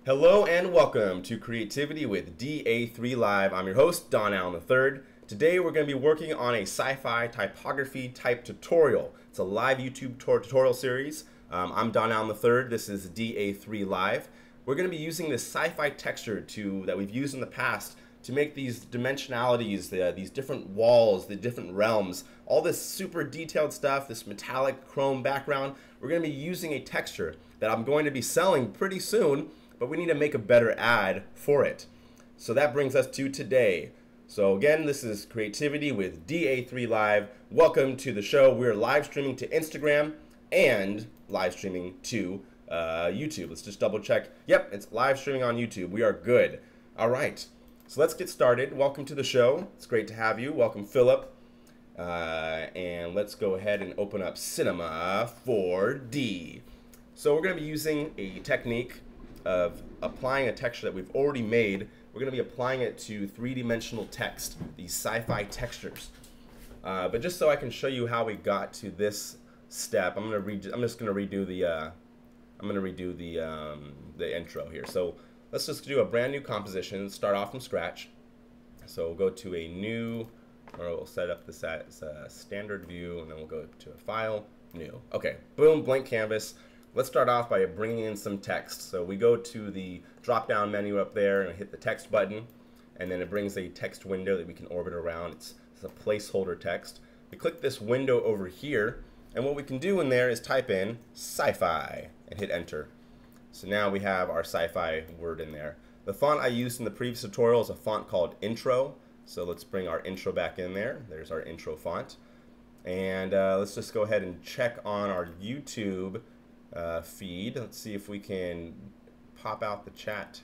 Hello and welcome to Creativity with DAIII Live. I'm your host, Don Allen III. Today we're going to be working on a sci-fi typography type tutorial. It's a live YouTube tutorial series. I'm Don Allen III. This is DAIII Live. We're going to be using this sci-fi texture that we've used in the past to make these dimensionalities, these different walls, the different realms, all this super detailed stuff, this metallic chrome background. We're going to be using a texture that I'm going to be selling pretty soon, but we need to make a better ad for it. So that brings us to today. So again, this is Creativity with DAIII Live. Welcome to the show. We're live streaming to Instagram and live streaming to YouTube. Let's just double check. Yep, it's live streaming on YouTube. We are good. All right, so let's get started. Welcome to the show. It's great to have you. Welcome, Philip. And let's go ahead and open up Cinema 4D. So we're going to be using a technique of applying a texture that we've already made. We're going to be applying it to three-dimensional text, these sci-fi textures. But just so I can show you how we got to this step, I'm just going to redo the intro here. So let's just do a brand new composition. Start off from scratch. So we'll go to a new, or we'll set up this as a standard view, and then we'll go to a file, new. Okay, boom, blank canvas. Let's start off by bringing in some text. So we go to the drop-down menu up there and hit the text button, and then it brings a text window that we can orbit around. It's a placeholder text. We click this window over here, and what we can do in there is type in sci-fi and hit enter. So now we have our sci-fi word in there. The font I used in the previous tutorial is a font called Intro. So let's bring our intro back in there. There's our intro font. And let's just go ahead and check on our YouTube feed. Let's see if we can pop out the chat.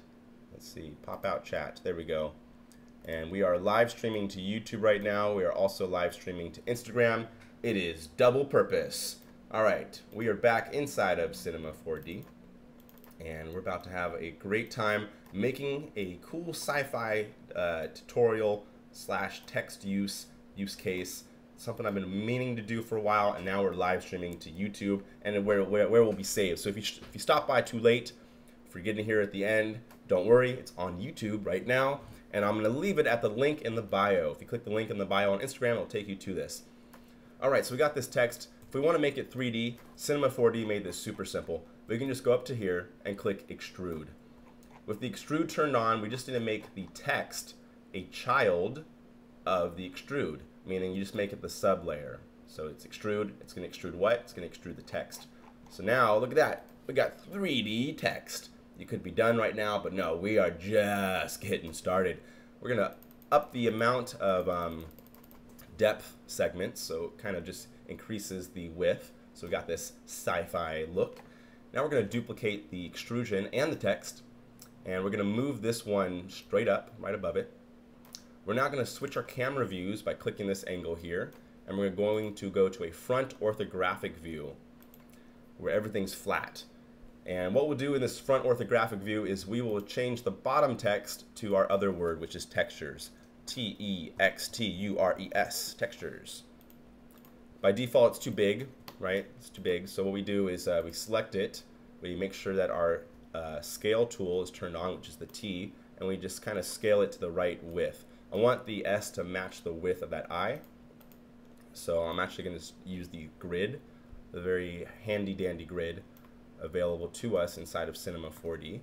Let's see, pop out chat. There we go. And we are live streaming to YouTube right now. We are also live streaming to Instagram. It is double purpose. All right, we are back inside of Cinema 4D, and we're about to have a great time making a cool sci-fi tutorial slash text use case. Something I've been meaning to do for a while, and now we're live streaming to YouTube, and where we'll be saved. So if you stop by too late, if you're getting here at the end, don't worry, it's on YouTube right now, and I'm going to leave it at the link in the bio. If you click the link in the bio on Instagram, it'll take you to this. All right, so we got this text. If we want to make it 3D, Cinema 4D made this super simple. We can just go up to here and click Extrude. With the Extrude turned on, we just need to make the text a child of the Extrude, meaning you just make it the sub layer. So it's extrude, it's going to extrude what? It's going to extrude the text. So now, look at that. We got 3D text. You could be done right now, but no, we are just getting started. We're going to up the amount of depth segments, so it kind of just increases the width. So we got this sci-fi look. Now we're going to duplicate the extrusion and the text, and we're going to move this one straight up, right above it. We're now going to switch our camera views by clicking this angle here, and we're going to go to a front orthographic view where everything's flat. And what we'll do in this front orthographic view is we will change the bottom text to our other word, which is textures. T-E-X-T-U-R-E-S, textures. By default, it's too big, right? It's too big. So what we do is we select it, we make sure that our scale tool is turned on, which is the T, and we just kind of scale it to the right width. I want the S to match the width of that I. So I'm actually going to use the grid, the very handy dandy grid available to us inside of Cinema 4D.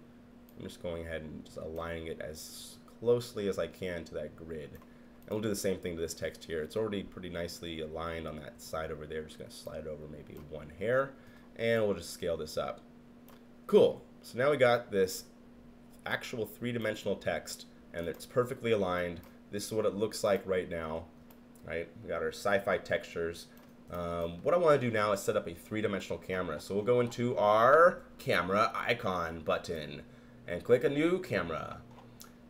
I'm just going ahead and just aligning it as closely as I can to that grid. And we'll do the same thing to this text here. It's already pretty nicely aligned on that side over there. Just going to slide it over maybe one hair, and we'll just scale this up. Cool. So now we got this actual three-dimensional text, and it's perfectly aligned. This is what it looks like right now, right? We got our sci-fi textures. What I want to do now is set up a three-dimensional camera. So we'll go into our camera icon button and click a new camera.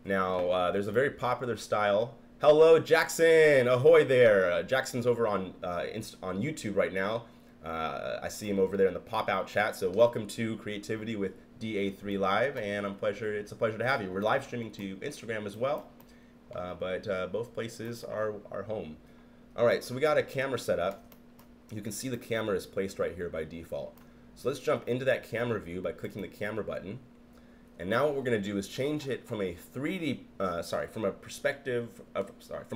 Now, there's a very popular style. Hello, Jackson! Ahoy there! Jackson's over on YouTube right now. I see him over there in the pop-out chat. So welcome to Creativity with DAIII Live, and it's a pleasure to have you. We're live streaming to Instagram as well. But both places are home. All right, so we got a camera set up. You can see the camera is placed right here by default. So let's jump into that camera view by clicking the camera button. And now what we're going to do is change it from a 3D, from a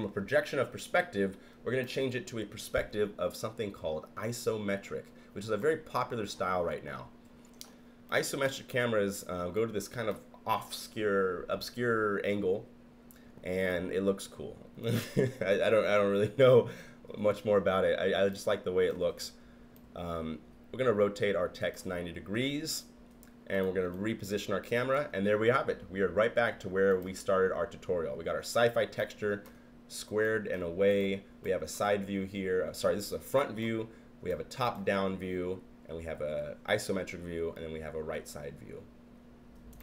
projection of perspective, we're going to change it to a perspective of something called isometric, which is a very popular style right now. Isometric cameras go to this kind of obscure angle, and it looks cool. I don't really know much more about it. I just like the way it looks. We're going to rotate our text 90 degrees. And we're going to reposition our camera, and there we have it. We are right back to where we started our tutorial. We got our sci-fi texture squared and away. We have a side view here. Sorry, this is a front view. We have a top-down view, and we have a isometric view, and then we have a right side view.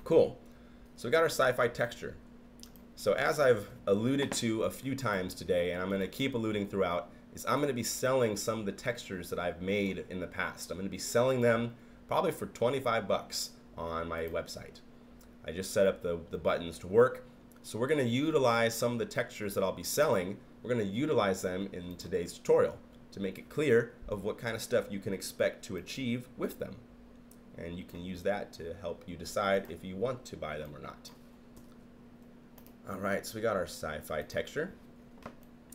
Cool. So we got our sci-fi texture. So as I've alluded to a few times today, and I'm going to keep alluding throughout, is I'm going to be selling some of the textures that I've made in the past. I'm going to be selling them probably for 25 bucks on my website. I just set up the buttons to work. So we're going to utilize some of the textures that I'll be selling. We're going to utilize them in today's tutorial to make it clear of what kind of stuff you can expect to achieve with them. And you can use that to help you decide if you want to buy them or not. Alright, so we got our sci-fi texture.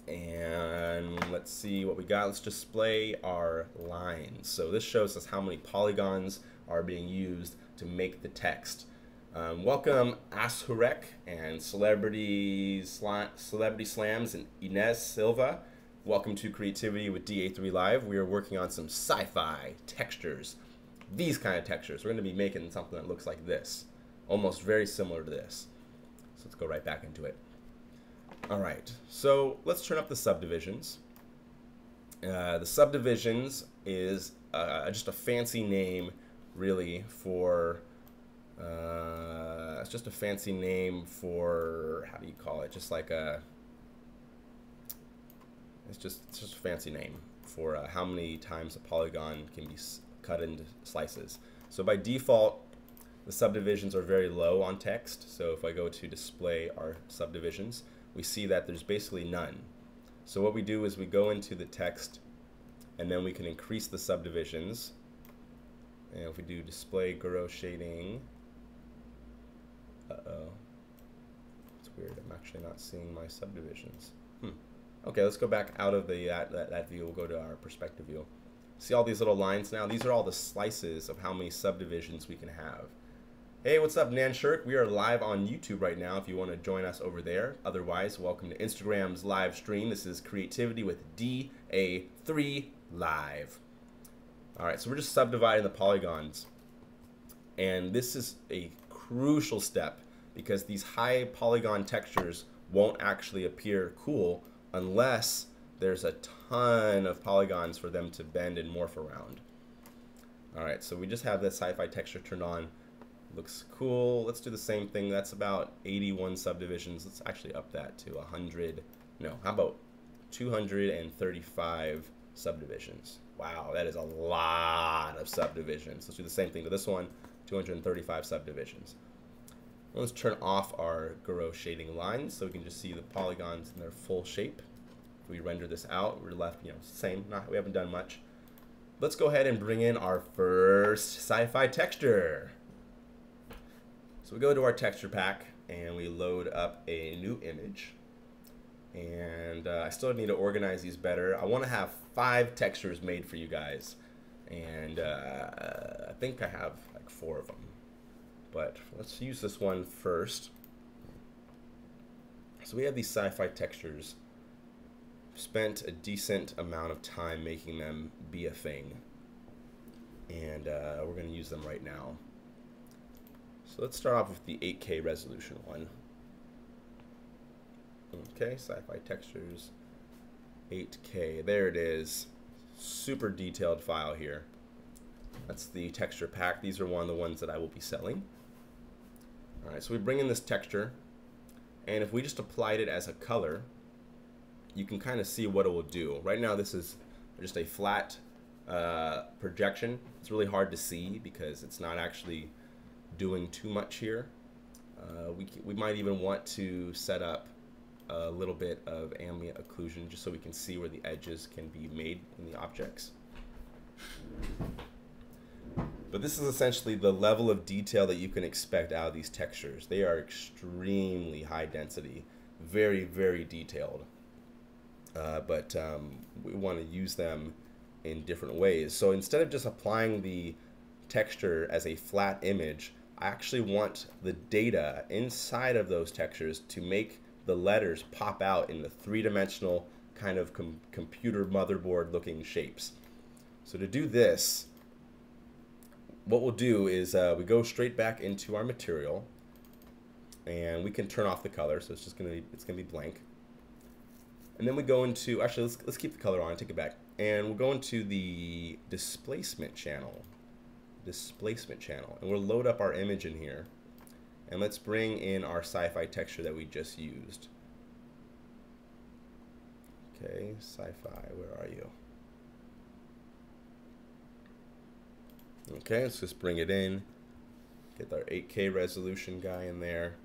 And let's see what we got. Let's display our lines. So this shows us how many polygons are being used to make the text. Welcome Ashurek and Celebrity Slams and Inez Silva. Welcome to Creativity with DAIII Live. We are working on some sci-fi textures. These kind of textures. We're going to be making something that looks like this. Almost very similar to this. So let's go right back into it. Alright, so let's turn up the subdivisions. The subdivisions is just a fancy name, really, for it's just a fancy name for, how do you call it? Just like a, it's just a fancy name for how many times a polygon can be cut into slices. So by default, the subdivisions are very low on text. So if I go to display our subdivisions, we see that there's basically none. So what we do is we go into the text, and then we can increase the subdivisions. And if we do display grow shading, it's weird, I'm actually not seeing my subdivisions. Okay, let's go back out of the that view. We'll go to our perspective view. See all these little lines now? These are all the slices of how many subdivisions we can have. Hey, what's up, Nan Shirk? We are live on YouTube right now if you want to join us over there. Otherwise, welcome to Instagram's live stream. This is Creativity with DAIII Live. Alright, so we're just subdividing the polygons. And this is a crucial step because these high polygon textures won't actually appear cool unless there's a ton of polygons for them to bend and morph around. Alright, so we just have the sci-fi texture turned on. Looks cool. Let's do the same thing. That's about 81 subdivisions. Let's actually up that to 100. No, how about 235 subdivisions? Wow, that is a lot of subdivisions. Let's do the same thing to this one, 235 subdivisions. Let's turn off our grow shading lines so we can just see the polygons in their full shape. If we render this out, we're left, same. We haven't done much. Let's go ahead and bring in our first sci-fi texture. So we go to our texture pack and we load up a new image. And I still need to organize these better. I want to have 5 textures made for you guys. And I think I have like 4 of them. But let's use this one first. So we have these sci-fi textures. Spent a decent amount of time making them be a thing. And we're going to use them right now. So let's start off with the 8K resolution one. Okay, sci-fi textures, 8K, there it is. Super detailed file here. That's the texture pack. These are one of the ones that I will be selling. Alright, so we bring in this texture, and if we just applied it as a color, you can kind of see what it will do. Right now this is just a flat projection. It's really hard to see because it's not actually doing too much here. We might even want to set up a little bit of ambient occlusion just so we can see where the edges can be made in the objects. But this is essentially the level of detail that you can expect out of these textures. They are extremely high density, very, very detailed. But we want to use them in different ways. So instead of just applying the texture as a flat image, I actually want the data inside of those textures to make the letters pop out in the three-dimensional kind of computer motherboard looking shapes. So to do this, what we'll do is we go straight back into our material, and we can turn off the color, so it's just gonna be blank. And then we go into, actually let's keep the color on, take it back, and we'll go into the displacement channel, and we'll load up our image in here, and let's bring in our sci-fi texture that we just used. Okay, sci-fi, where are you? Okay, let's just bring it in, get our 8K resolution guy in there.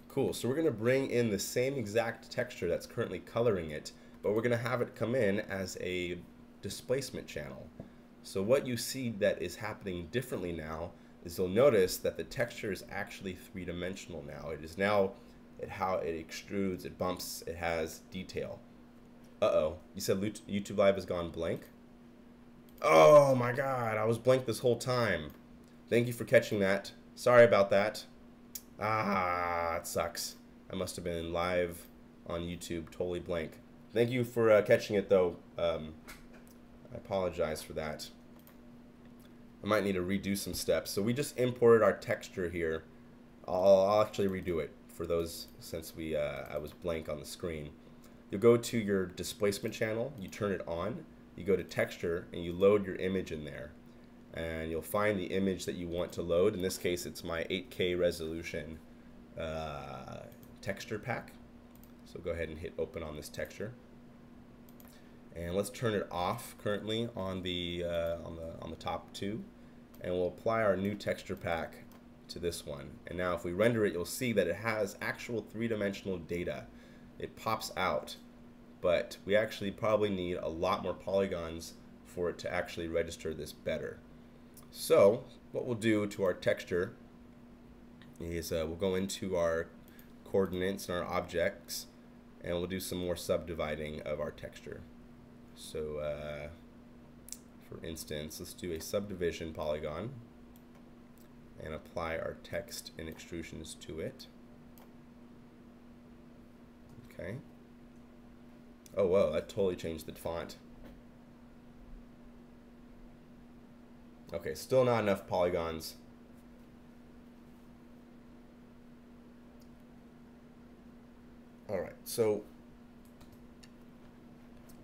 Cool, so we're going to bring in the same exact texture that's currently coloring it, but we're going to have it come in as a displacement channel. So what you see that is happening differently now is you'll notice that the texture is actually three-dimensional now. It is now how it extrudes, it bumps, it has detail. Uh-oh, you said YouTube Live has gone blank? Oh my god, I was blank this whole time. Thank you for catching that. Sorry about that. Ah, it sucks. I must have been live on YouTube, totally blank. Thank you for catching it, though. I apologize for that. I might need to redo some steps. So we just imported our texture here. I'll actually redo it for those since I was blank on the screen. You'll go to your displacement channel, you turn it on, you go to texture, and you load your image in there. And you'll find the image that you want to load. In this case, it's my 8K resolution texture pack. So go ahead and hit open on this texture. And let's turn it off currently on the top two, and we'll apply our new texture pack to this one. And now if we render it, you'll see that it has actual three-dimensional data. It pops out, but we actually probably need a lot more polygons for it to actually register this better. So what we'll do to our texture is we'll go into our coordinates and our objects, and we'll do some more subdividing of our texture. So for instance, let's do a subdivision polygon and apply our text and extrusions to it. Okay. Oh whoa, that totally changed the font. Okay, still not enough polygons. Alright, so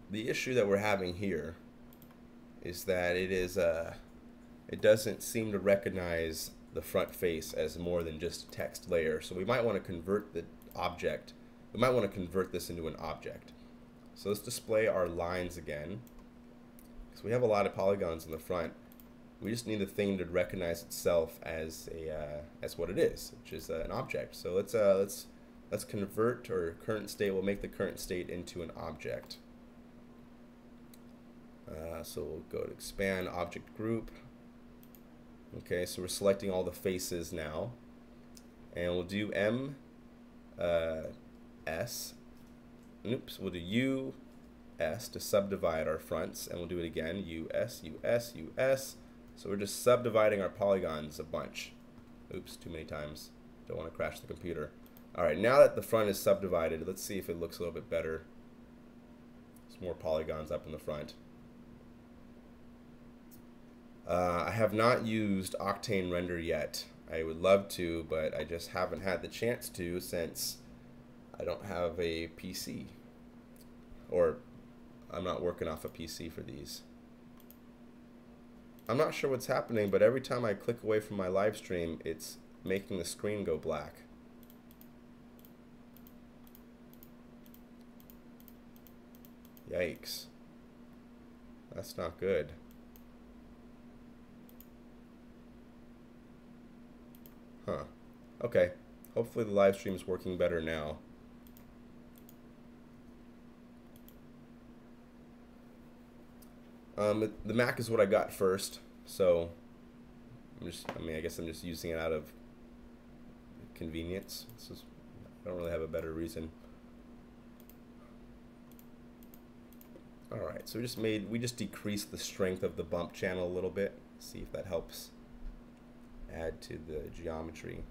the issue that we're having here is that it doesn't seem to recognize the front face as more than just a text layer. So we might want to convert the object. We might want to convert this into an object. So let's display our lines again. Because we have a lot of polygons in the front. We just need the thing to recognize itself as what it is, which is an object. So let's convert our current state. We'll make the current state into an object. So we'll go to expand object group. Okay, so we're selecting all the faces now, and we'll do S. Oops, we'll do U S to subdivide our fronts, and we'll do it again. U S U S U S. So we're just subdividing our polygons a bunch. Oops, too many times. Don't want to crash the computer. Alright, now that the front is subdivided, let's see if it looks a little bit better. There's more polygons up in the front. I have not used Octane Render yet. I would love to, but I just haven't had the chance to since I don't have a PC. Or I'm not working off a PC for these. I'm not sure what's happening, but every time I click away from my live stream, it's making the screen go black. Yikes. That's not good. Huh. Okay. Hopefully the live stream is working better now. The Mac is what I got first, so I guess I'm just using it out of convenience. I don't really have a better reason. Alright, so we just decreased the strength of the bump channel a little bit. See if that helps add to the geometry.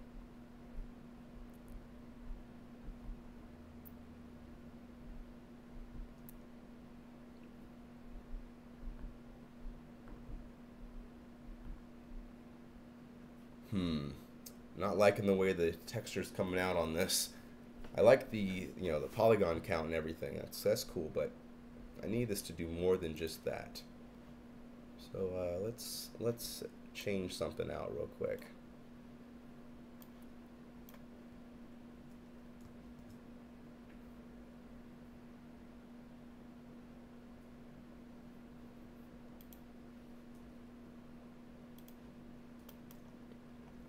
Not liking the way the texture's coming out on this. I like the the polygon count and everything. That's cool, but I need this to do more than just that. So let's change something out real quick.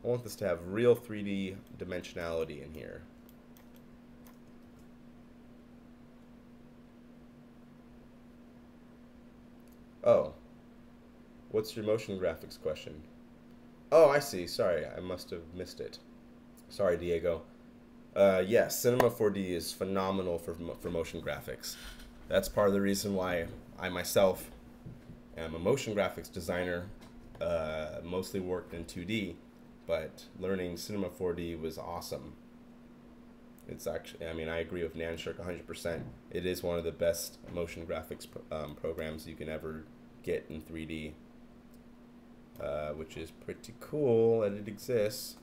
I want this to have real 3D dimensionality in here. Oh, what's your motion graphics question? Oh, I see. Sorry, I must have missed it. Sorry, Diego. Yes, Cinema 4D is phenomenal for motion graphics. That's part of the reason why I myself am a motion graphics designer. Mostly worked in 2D. But learning Cinema 4D was awesome. It's actually, I agree with Nanshirk 100%. It is one of the best motion graphics programs you can ever get in 3D, which is pretty cool that it exists.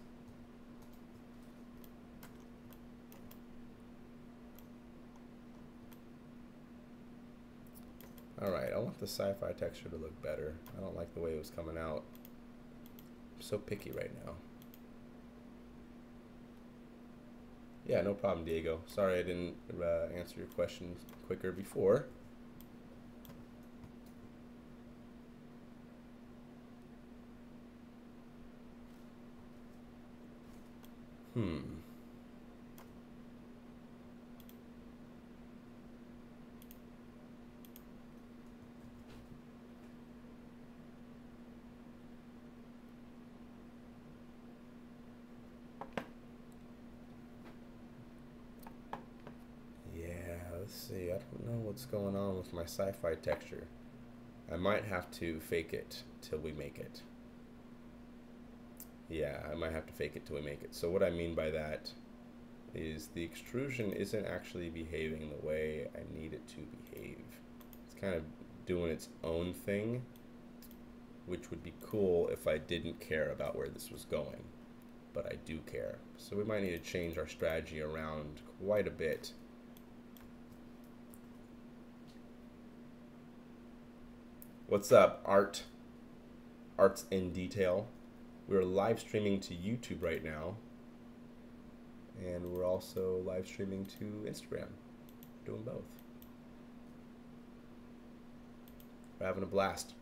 Alright, I want the sci-fi texture to look better. I don't like the way it was coming out. I'm so picky right now. Yeah, no problem, Diego. Sorry I didn't answer your questions quicker before. Let's see, I don't know what's going on with my sci-fi texture. I might have to fake it till we make it. Yeah, I might have to fake it till we make it. So what I mean by that is the extrusion isn't actually behaving the way I need it to behave. It's kind of doing its own thing, which would be cool if I didn't care about where this was going. But I do care. So we might need to change our strategy around quite a bit. What's up, Art's in Detail? We're live streaming to YouTube right now, and we're also live streaming to Instagram. Doing both. We're having a blast.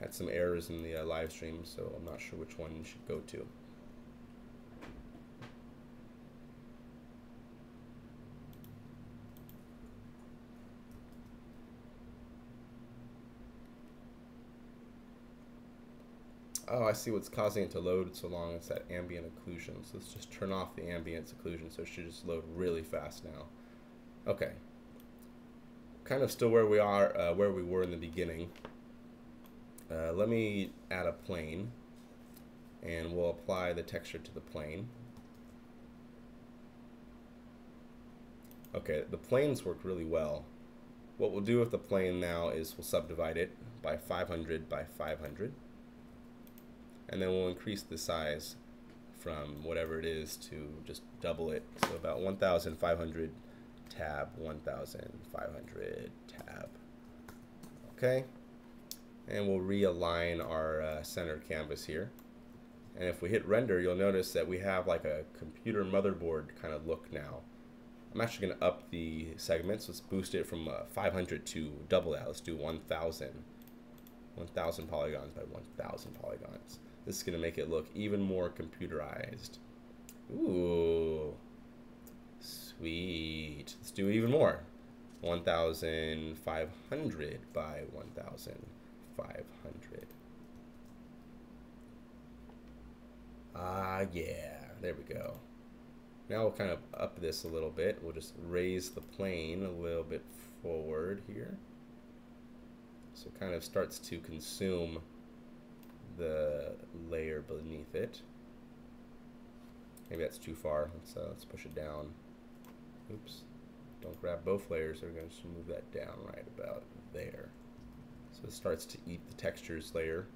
Had some errors in the live stream, so I'm not sure which one you should go to. Oh, I see what's causing it to load so long. It's that ambient occlusion. So let's just turn off the ambient occlusion so it should just load really fast now. Okay. Kind of still where we are, where we were in the beginning. Let me add a plane, and we'll apply the texture to the plane. Okay, the planes work really well. What we'll do with the plane now is we'll subdivide it by 500 by 500. And then we'll increase the size from whatever it is to just double it. So about 1,500 tab, 1,500 tab. Okay. And we'll realign our center canvas here. And if we hit render, you'll notice that we have like a computer motherboard kind of look now. I'm actually going to up the segments. Let's boost it from 500 to double that. Let's do 1,000. 1,000 polygons by 1,000 polygons. This is going to make it look even more computerized. Ooh, sweet. Let's do even more. 1,500 by 1,500. Ah, yeah, there we go. Now we'll kind of up this a little bit. We'll just raise the plane a little bit forward here. So it kind of starts to consume the layer beneath it. Maybe that's too far. Let's push it down. Oops. Don't grab both layers. We're going to move that down right about there. So it starts to eat the textures layer.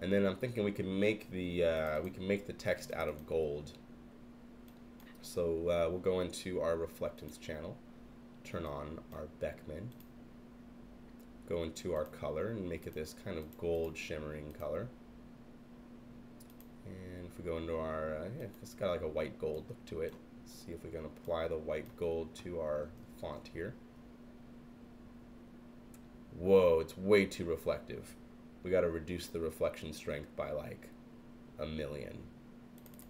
And then I'm thinking we can make the text out of gold. So we'll go into our reflectance channel, turn on our Beckman, go into our color and make it this kind of gold shimmering color. And if we go into our, it's got like a white gold look to it. Let's see if we can apply the white gold to our font here. Whoa, it's way too reflective. We got to reduce the reflection strength by like 1,000,000.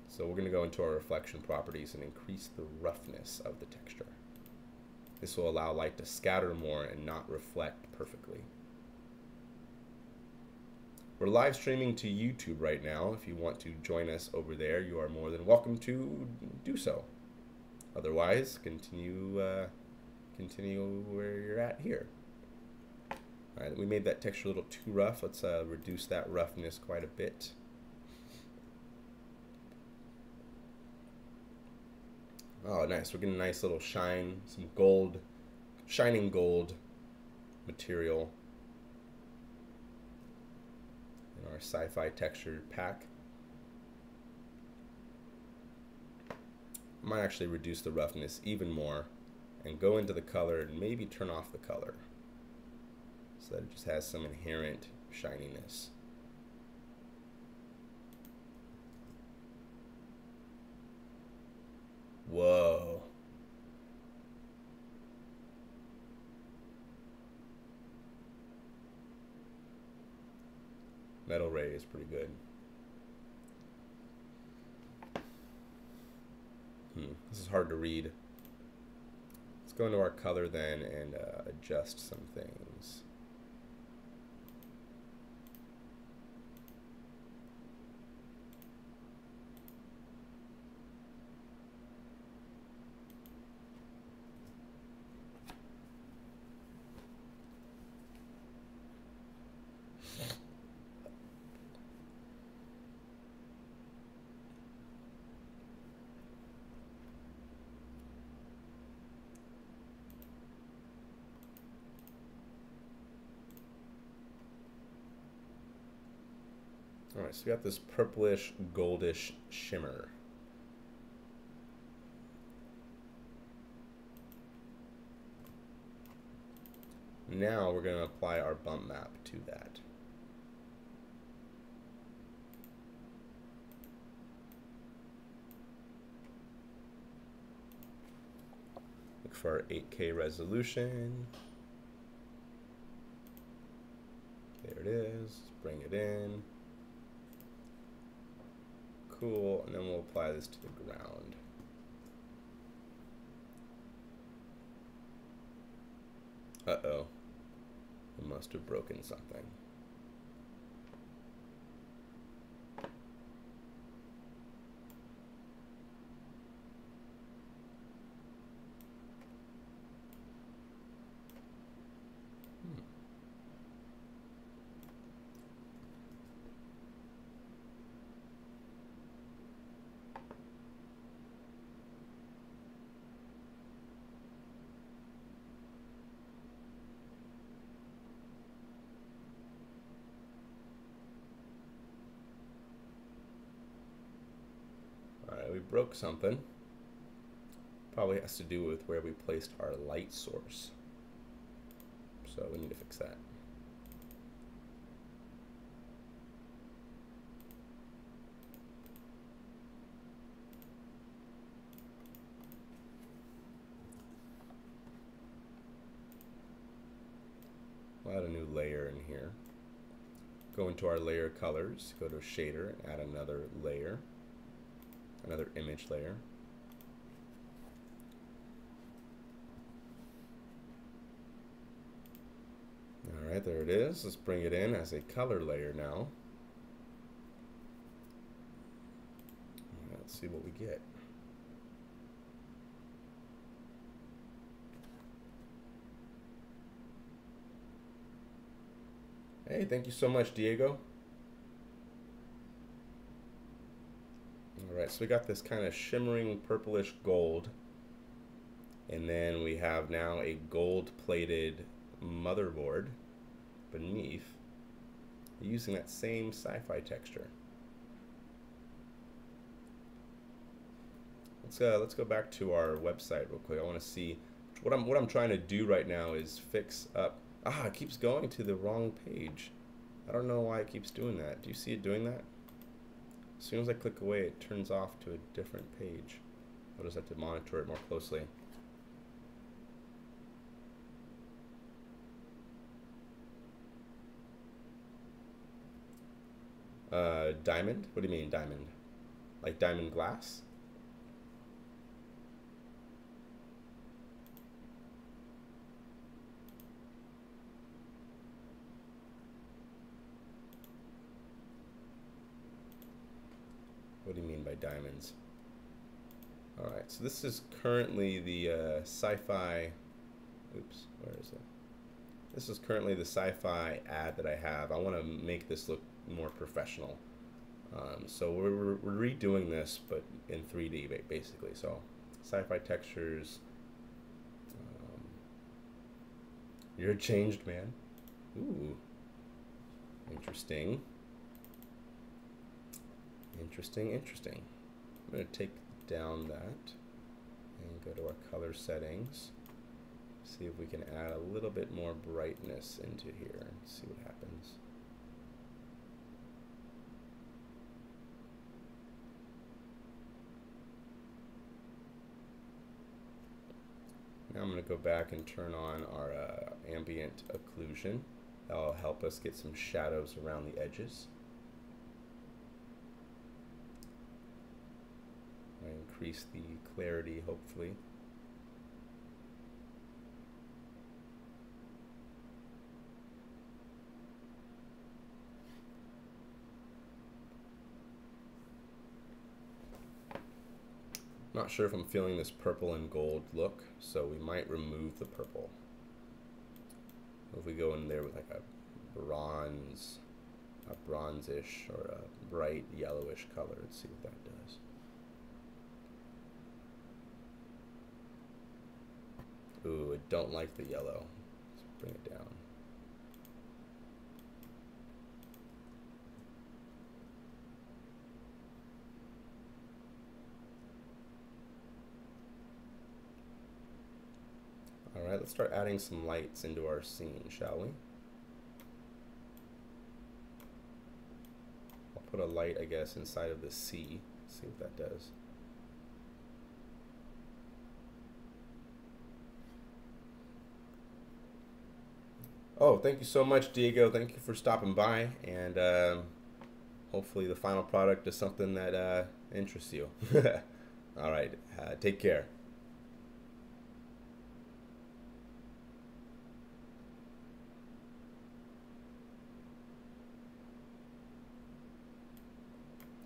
So we're going to go into our reflection properties and increase the roughness of the texture. This will allow light to scatter more and not reflect perfectly. We're live streaming to YouTube right now. If you want to join us over there, you are more than welcome to do so. Otherwise, continue where you're at here. All right, we made that texture a little too rough. Let's reduce that roughness quite a bit. Oh, nice. We're getting a nice little shine, some gold, shining gold material in our sci-fi texture pack. I might actually reduce the roughness even more and go into the color and maybe turn off the color so that it just has some inherent shininess. Whoa. Metal ray is pretty good. This is hard to read. Let's go into our color then and adjust some things. Alright, so we got this purplish, goldish shimmer. Now we're going to apply our bump map to that. Look for our 8K resolution. There it is. Bring it in. Cool, and then we'll apply this to the ground. Uh-oh. We must have broken something. We broke something. Probably has to do with where we placed our light source. So we need to fix that. We'll add a new layer in here. Go into our layer colors, go to shader and add another layer. Another image layer. Alright, there it is. Let's bring it in as a color layer now. Let's see what we get. Hey, thank you so much, Diego. All right, so we got this kind of shimmering purplish gold, and then we have now a gold-plated motherboard beneath, using that same sci-fi texture. Let's go back to our website real quick. I want to see what I'm trying to do right now is fix up. Ah, it keeps going to the wrong page. I don't know why it keeps doing that. Do you see it doing that? As soon as I click away, it turns off to a different page. I'll just have to monitor it more closely. Diamond? What do you mean diamond? Like diamond glass? What do you mean by diamonds? Alright, so this is currently the sci-fi, oops, where is it? This is currently the sci-fi ad that I have. I want to make this look more professional. So we're redoing this, but in 3D basically. So sci-fi textures. You're a changed man. Ooh, interesting. Interesting, interesting. I'm going to take down that and go to our color settings. See if we can add a little bit more brightness into here and see what happens. Now I'm going to go back and turn on our Ambient Occlusion. That'll help us get some shadows around the edges. Increase the clarity, hopefully. Not sure if I'm feeling this purple and gold look, so we might remove the purple. If we go in there with like a bronzish or a bright yellowish color, let's see what that does. Ooh, I don't like the yellow. Let's bring it down. All right, let's start adding some lights into our scene, shall we? I'll put a light, I guess, inside of the sea. See what that does. Oh, thank you so much, Diego. Thank you for stopping by, and hopefully the final product is something that interests you. All right, take care.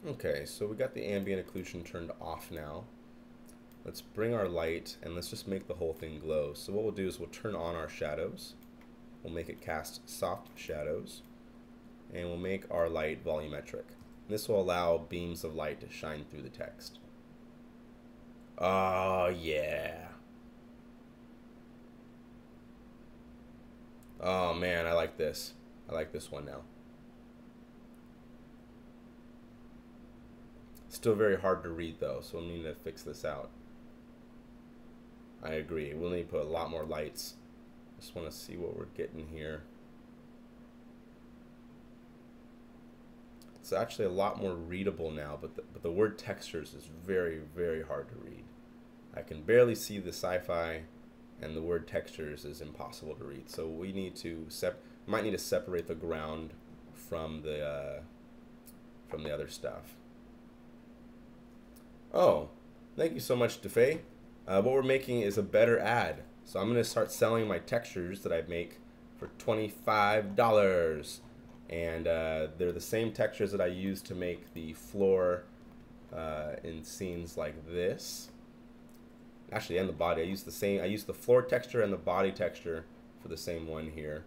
Okay, so we got the ambient occlusion turned off now. Let's bring our light and let's just make the whole thing glow. So what we'll do is we'll turn on our shadows. We'll make it cast soft shadows, and we'll make our light volumetric. This will allow beams of light to shine through the text. Oh, yeah. Oh, man, I like this. I like this one now. Still very hard to read, though, so we'll need to fix this out. I agree. We'll need to put a lot more lights. Just want to see what we're getting here. It's actually a lot more readable now, but the word textures is very, very hard to read. I can barely see the sci-fi, and the word textures is impossible to read. So we need to might need to separate the ground from the other stuff. Oh, thank you so much, DAIII. What we're making is a better ad. So I'm going to start selling my textures that I make for $25. And they're the same textures that I use to make the floor in scenes like this. Actually, and the body, I use the floor texture and the body texture for the same one here.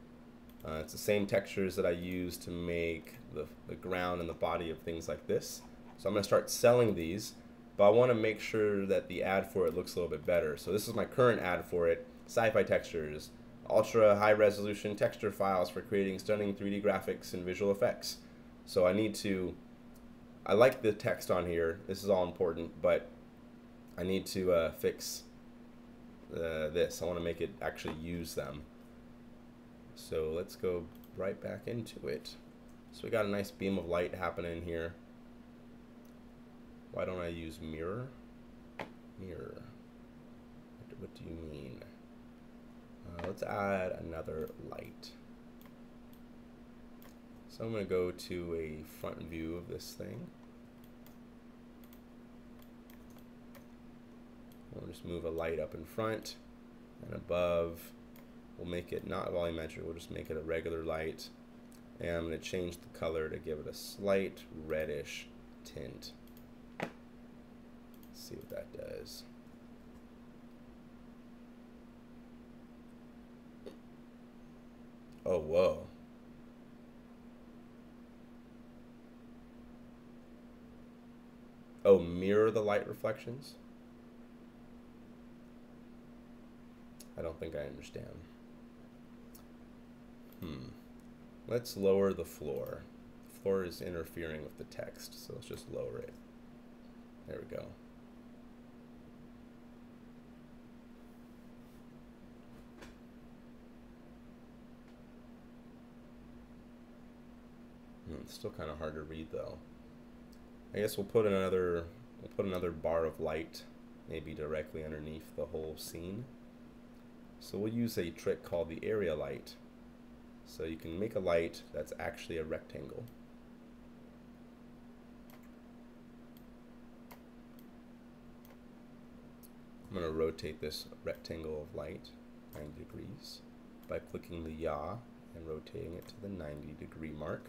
It's the same textures that I use to make the ground and the body of things like this. So I'm going to start selling these, but I want to make sure that the ad for it looks a little bit better. So this is my current ad for it: sci-fi textures, ultra high resolution texture files for creating stunning 3D graphics and visual effects. So I like the text on here, this is all important, but I need to fix this. I want to make it actually use them. So let's go right back into it. So we got a nice beam of light happening here. Why don't I use mirror? Mirror. What do you mean? Let's add another light. So I'm going to go to a front view of this thing. We'll just move a light up in front and above. We'll make it not volumetric, we'll just make it a regular light. And I'm going to change the color to give it a slight reddish tint. Let's see what that does. Oh, whoa. Oh, mirror the light reflections? I don't think I understand. Let's lower the floor. The floor is interfering with the text, so let's just lower it. There we go. It's still kind of hard to read though. I guess we'll put another bar of light maybe directly underneath the whole scene. So we'll use a trick called the area light. So you can make a light that's actually a rectangle. I'm going to rotate this rectangle of light 90 degrees by clicking the yaw and rotating it to the 90-degree mark.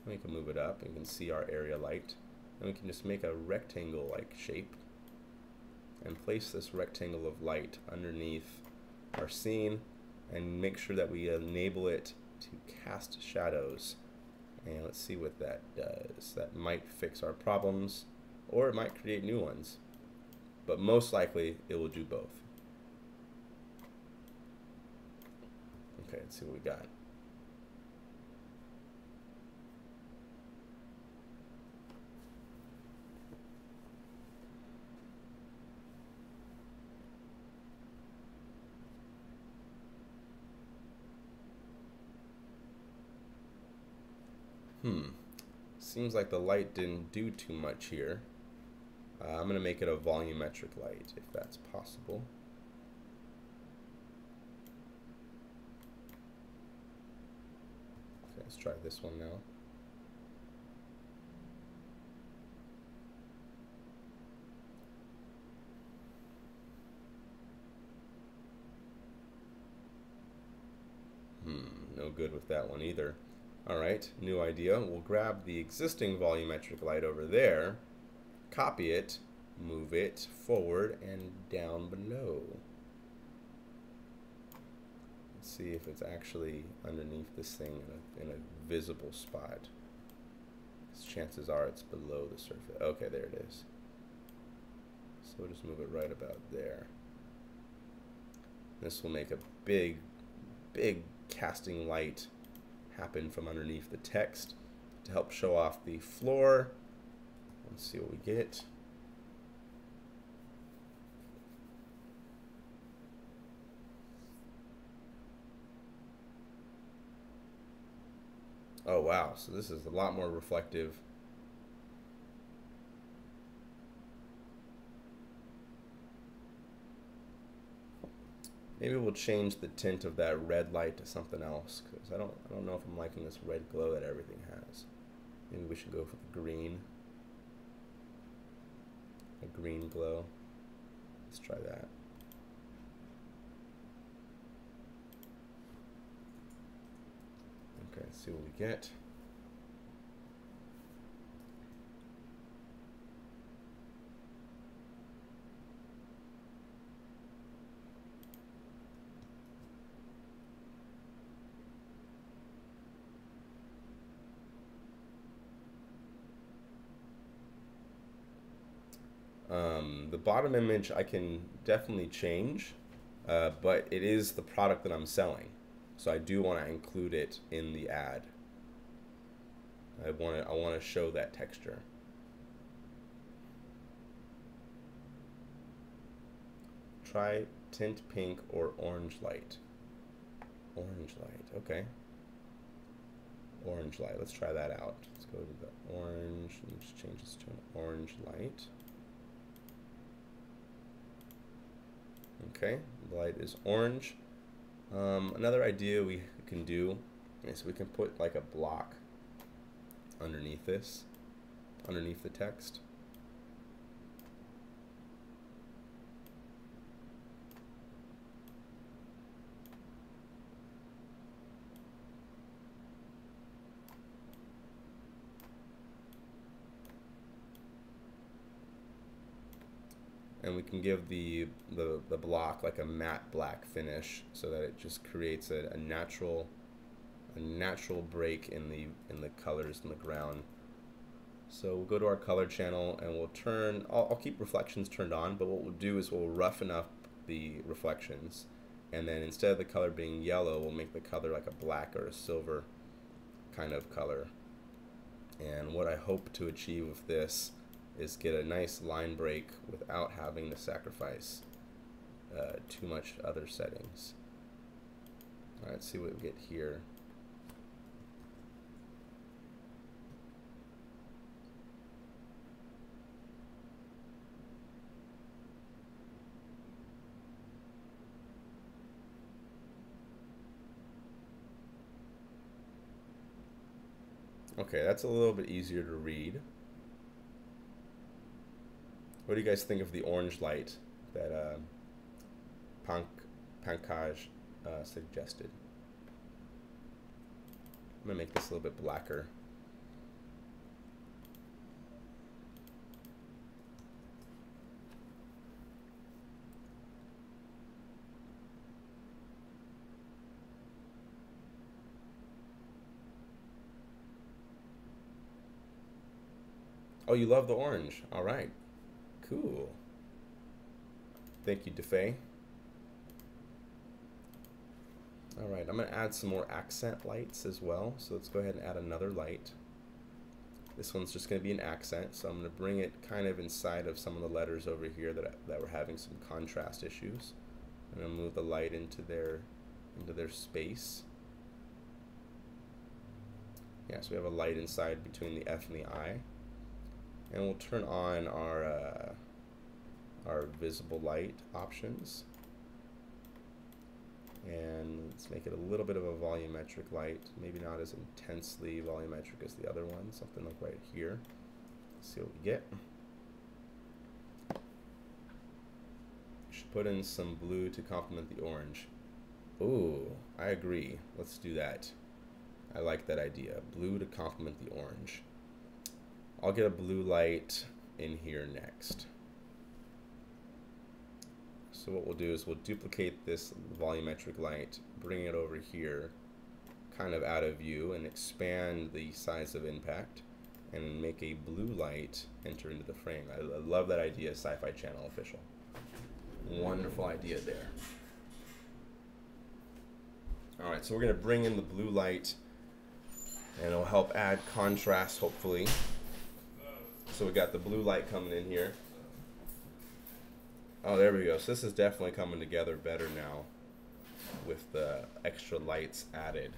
And we can move it up and you can see our area light. And we can just make a rectangle-like shape and place this rectangle of light underneath our scene and make sure that we enable it to cast shadows. And let's see what that does. That might fix our problems, or it might create new ones, but most likely it will do both. Okay, let's see what we got. Seems like the light didn't do too much here. I'm going to make it a volumetric light, if that's possible. Okay, let's try this one now. No good with that one either. Alright, new idea. We'll grab the existing volumetric light over there, copy it, move it forward and down below. Let's see if it's actually underneath this thing in a visible spot. Chances are it's below the surface. Okay, there it is. So we'll just move it right about there. This will make a big casting light happen from underneath the text to help show off the floor. Let's see what we get. Oh wow, so this is a lot more reflective. Maybe we'll change the tint of that red light to something else, because I don't know if I'm liking this red glow that everything has. Maybe we should go for the green. A green glow. Let's try that. Okay, let's see what we get. The bottom image I can definitely change, but it is the product that I'm selling. So I do want to include it in the ad. I want to show that texture. Try tint pink or orange light. Orange light, okay. Orange light, let's try that out. Let's go to the orange, and just change this to an orange light. Okay, the light is orange. Another idea we can do is we can put like a block underneath this, underneath the text. And we can give the block like a matte black finish so that it just creates a natural break in the colors in the ground. So we'll go to our color channel and we'll turn, I'll keep reflections turned on, but what we'll do is we'll roughen up the reflections, and then instead of the color being yellow, we'll make the color like a black or a silver kind of color. And what I hope to achieve with this is get a nice line break without having to sacrifice too much other settings. All right, let's see what we get here. Okay, that's a little bit easier to read. What do you guys think of the orange light that Pankaj suggested? I'm going to make this a little bit blacker. Oh, you love the orange. All right. Cool. Thank you, DeFay. All right, I'm going to add some more accent lights as well. So let's go ahead and add another light. This one's just going to be an accent, so I'm going to bring it kind of inside of some of the letters over here that were having some contrast issues. I'm going to move the light into their space. Yeah, so we have a light inside between the F and the I. And we'll turn on our visible light options. And let's make it a little bit of a volumetric light, maybe not as intensely volumetric as the other one, something like right here. Let's see what we get. Should put in some blue to complement the orange. Ooh, I agree. Let's do that. I like that idea. Blue to complement the orange. I'll get a blue light in here next. So what we'll do is we'll duplicate this volumetric light, bring it over here, kind of out of view, and expand the size of impact, and make a blue light enter into the frame. I love that idea, Sci-Fi Channel Official. Wonderful idea there. All right, so we're going to bring in the blue light, and it'll help add contrast, hopefully. So we got the blue light coming in here. Oh, there we go. So this is definitely coming together better now with the extra lights added.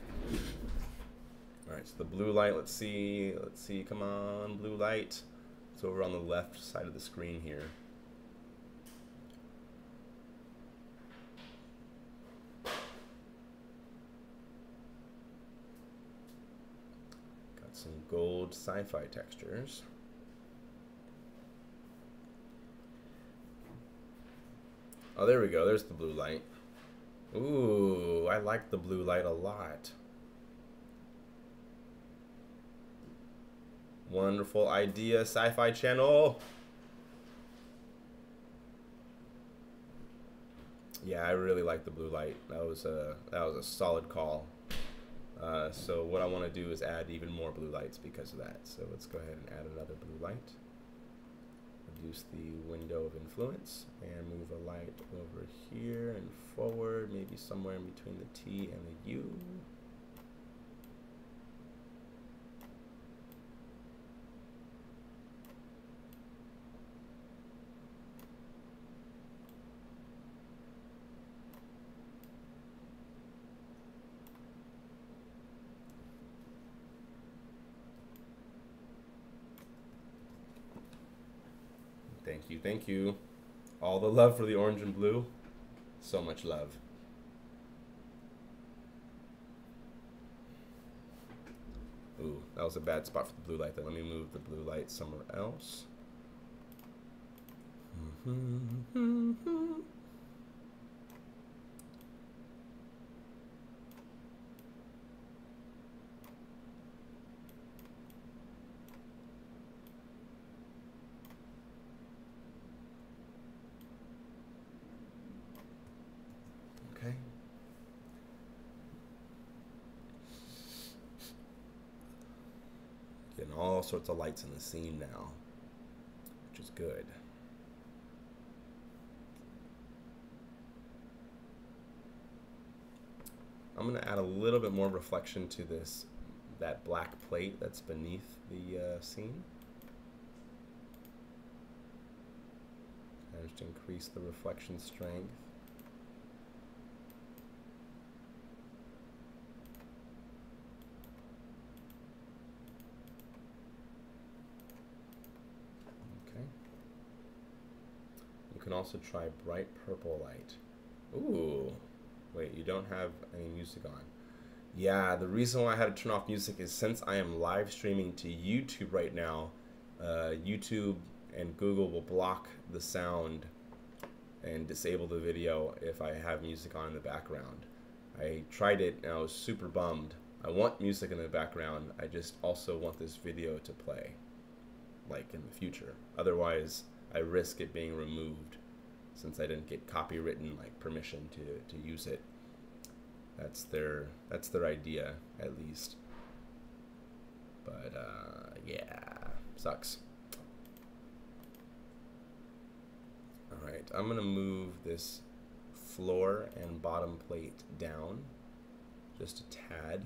All right, so the blue light, let's see, come on, blue light. It's over on the left side of the screen here. Got some gold sci-fi textures. Oh, there we go. There's the blue light. Ooh, I like the blue light a lot. Wonderful idea, Sci-Fi Channel. Yeah, I really like the blue light. That was a solid call. So what I want to do is add even more blue lights because of that. So let's go ahead and add another blue light. We'll reduce the window of influence and move a light over here and forward, maybe somewhere in between the T and the U. Thank you, thank you. All the love for the orange and blue. So much love. Ooh, that was a bad spot for the blue light. Then let me move the blue light somewhere else. Okay. Getting all sorts of lights in the scene now, which is good. I'm going to add a little bit more reflection to that black plate that's beneath the scene. And just increase the reflection strength. You can also try bright purple light. Ooh, wait, you don't have any music on. Yeah, the reason why I had to turn off music is since I am live streaming to YouTube right now, YouTube and Google will block the sound and disable the video if I have music on in the background. I tried it and I was super bummed. I want music in the background, I just also want this video to play, like in the future. Otherwise, I risk it being removed since I didn't get copywritten like permission to use it. That's their idea, at least. But yeah, sucks. All right, I'm gonna move this floor and bottom plate down just a tad.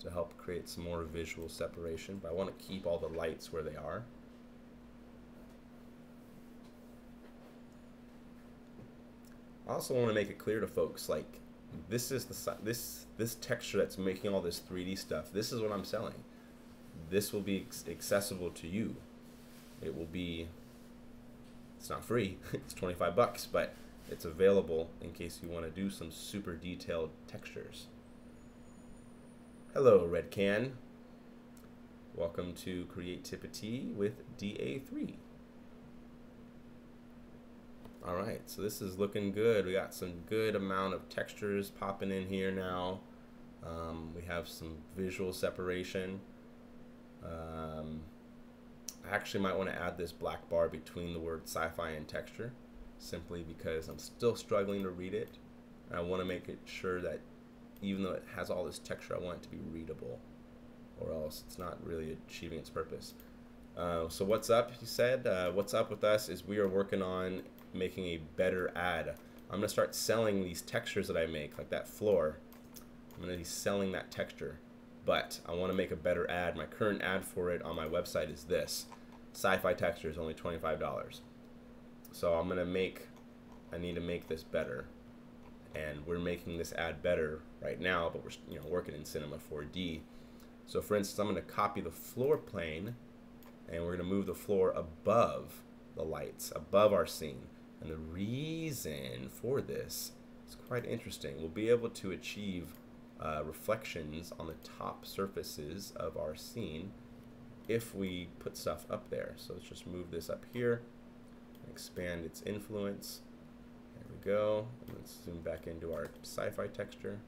To help create some more visual separation, but I want to keep all the lights where they are. I also want to make it clear to folks, like, this is this texture that's making all this 3D stuff. This is what I'm selling. This will be accessible to you. It will be, it's not free, it's 25 bucks, but it's available in case you want to do some super detailed textures. Hello, Red Can. Welcome to Creativity with DAIII. All right, so this is looking good. We got some good amount of textures popping in here now. We have some visual separation. I actually might want to add this black bar between the word sci-fi and texture, simply because I'm still struggling to read it. And I want to make it sure that even though it has all this texture, I want it to be readable, or else it's not really achieving its purpose. So what's up, he said? What's up with us is we are working on making a better ad. I'm gonna start selling these textures that I make, like that floor. I'm gonna be selling that texture, but I wanna make a better ad. My current ad for it on my website is this. Sci-fi texture is only $25. So I need to make this better. And we're making this ad better right now, but we're working in Cinema 4D. So for instance, I'm going to copy the floor plane, and we're going to move the floor above the lights, above our scene. And the reason for this is quite interesting. We'll be able to achieve reflections on the top surfaces of our scene if we put stuff up there. So let's just move this up here, expand its influence. There we go. Let's zoom back into our sci-fi texture.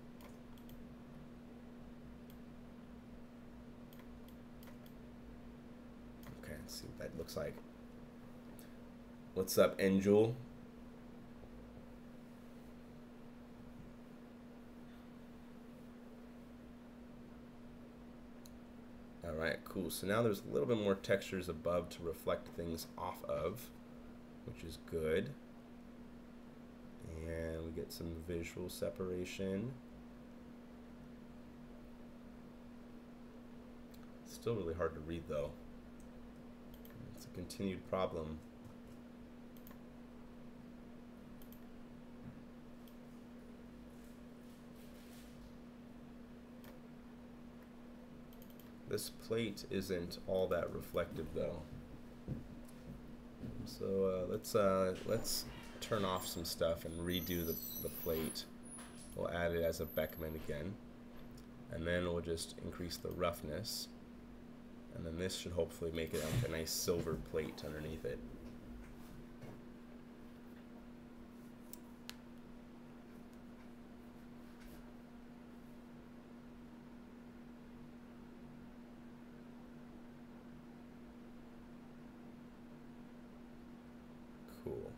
Okay, let's see what that looks like. What's up, Angel? All right, cool. So now there's a little bit more textures above to reflect things off of, which is good. And we get some visual separation. Still really hard to read though. It's a continued problem. This plate isn't all that reflective though. So let's turn off some stuff and redo the plate. We'll add it as a Beckman again. And then we'll just increase the roughness. And then this should hopefully make it like a nice silver plate underneath it. Cool.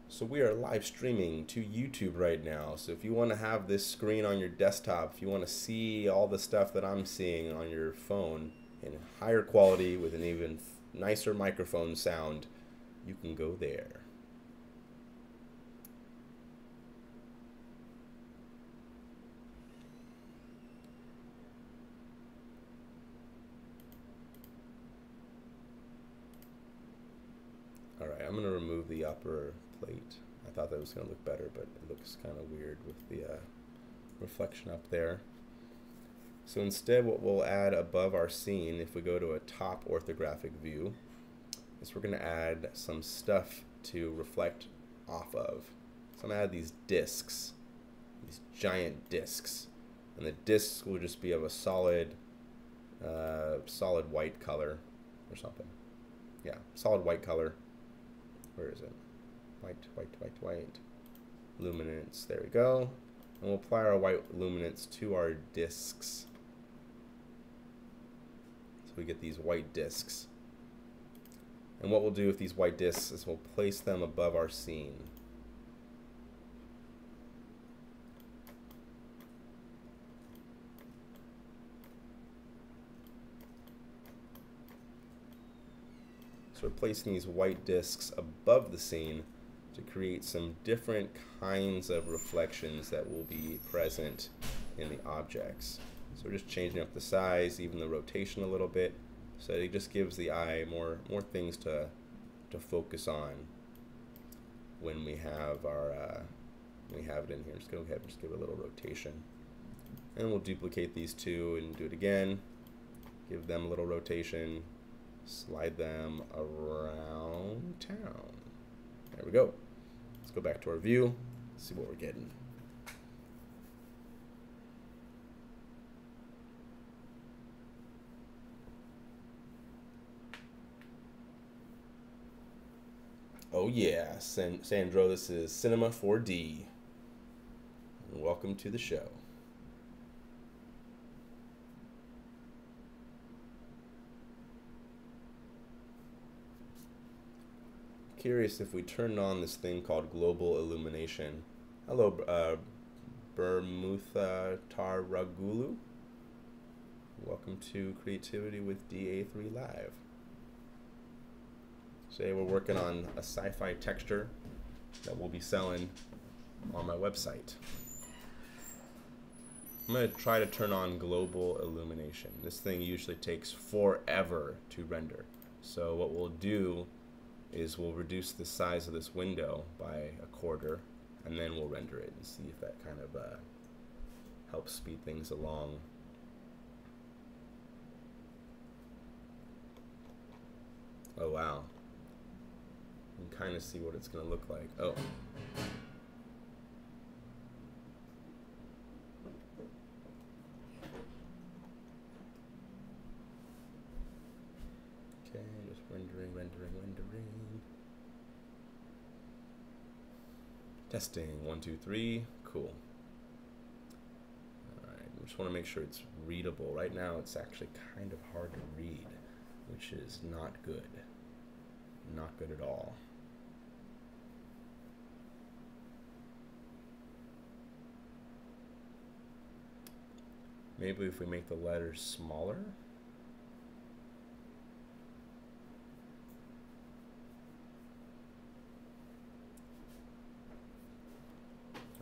So we are live streaming to YouTube right now. So if you want to have this screen on your desktop, if you want to see all the stuff that I'm seeing on your phone in higher quality with an even nicer microphone sound, you can go there. All right, I'm going to remove the upper plate. I thought that was going to look better, but it looks kind of weird with the reflection up there. So instead, what we'll add above our scene, if we go to a top orthographic view, is we're going to add some stuff to reflect off of. So I'm going to add these discs, these giant discs. And the discs will just be of a solid white color or something. Yeah, solid white color. Where is it? White, white, white, white. Luminance, there we go. And we'll apply our white luminance to our discs. So we get these white discs. And what we'll do with these white discs is we'll place them above our scene. So we're placing these white discs above the scene to create some different kinds of reflections that will be present in the objects. So we're just changing up the size, even the rotation a little bit, so it just gives the eye more things to focus on when we have our it in here. Just go ahead and just give it a little rotation, and we'll duplicate these two and do it again. Give them a little rotation. Slide them around town. There we go. Let's go back to our view, see what we're getting. Oh yeah, Sandro, this is Cinema 4D. Welcome to the show. Curious if we turn on this thing called global illumination. Hello, Bermutha Taragulu. Welcome to Creativity with DAIII Live. Today we're working on a sci-fi texture that we'll be selling on my website. I'm going to try to turn on global illumination. This thing usually takes forever to render. So what we'll do is we'll reduce the size of this window by 1/4, and then we'll render it and see if that kind of helps speed things along. Oh wow. You can kind of see what it's going to look like. Oh. Okay, just rendering. Testing, 1, 2, 3, cool. Alright, I just want to make sure it's readable. Right now it's actually kind of hard to read, which is not good. Not good at all. Maybe if we make the letters smaller.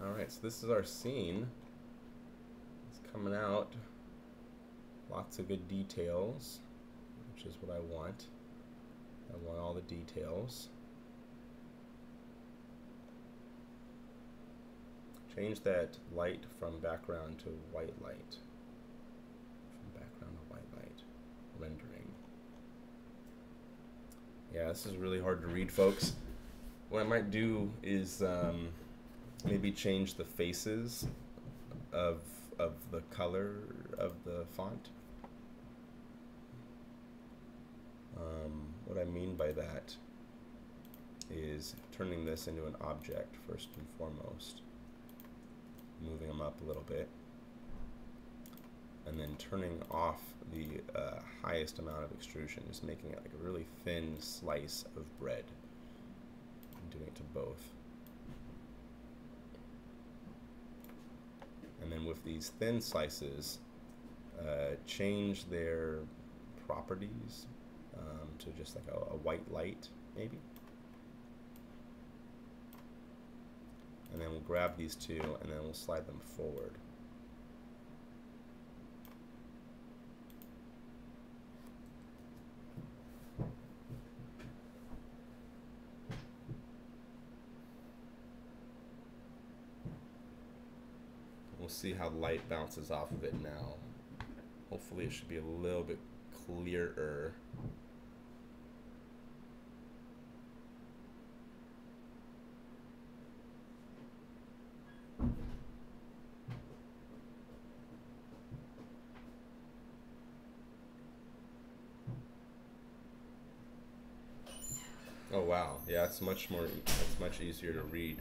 Alright, so this is our scene. It's coming out. Lots of good details, which is what I want. I want all the details. Change that light from background to white light. From background to white light. Rendering. Yeah, this is really hard to read, folks. What I might do is maybe change the faces of the color of the font. What I mean by that is turning this into an object first and foremost, moving them up a little bit, and then turning off the highest amount of extrusion, just making it like a really thin slice of bread. I'm doing it to both. And then with these thin slices, change their properties to just like a white light, maybe. And then we'll grab these two and then we'll slide them forward. We'll see how light bounces off of it now. Hopefully it should be a little bit clearer. Oh wow, yeah, it's much easier to read.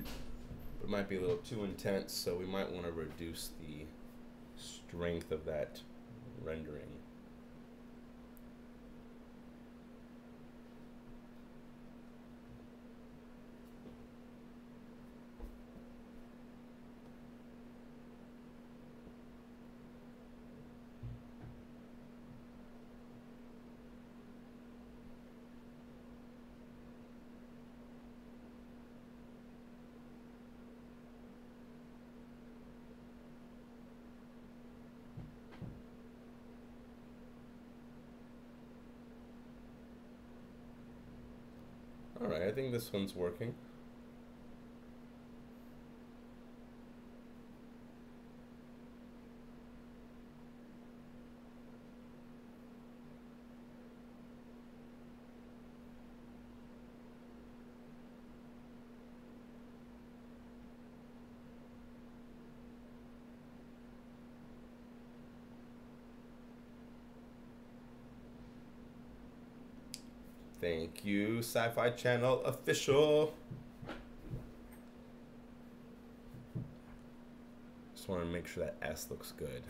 But it might be a little too intense, so we might want to reduce the strength of that rendering. Alright, I think this one's working. Thank you, Sci-Fi Channel Official. Just want to make sure that S looks good.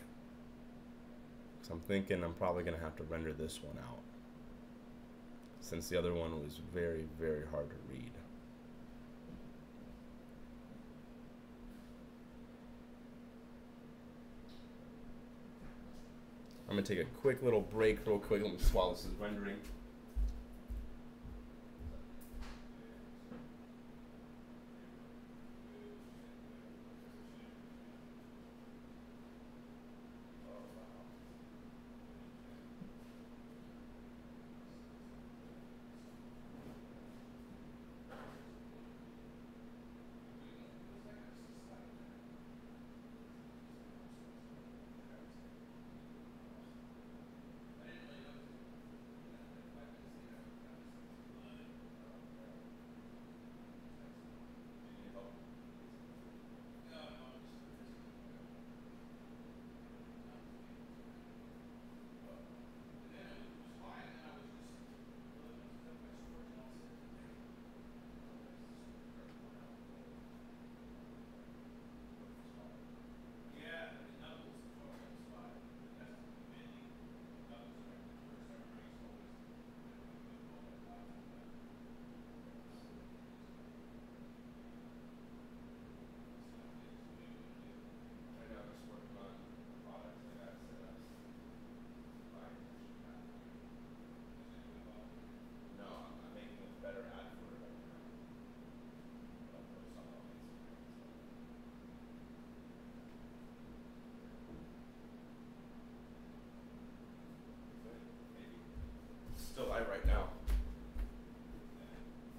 So I'm thinking I'm probably going to have to render this one out, since the other one was very, very hard to read. I'm going to take a quick little break real quick. Let me swallow this rendering.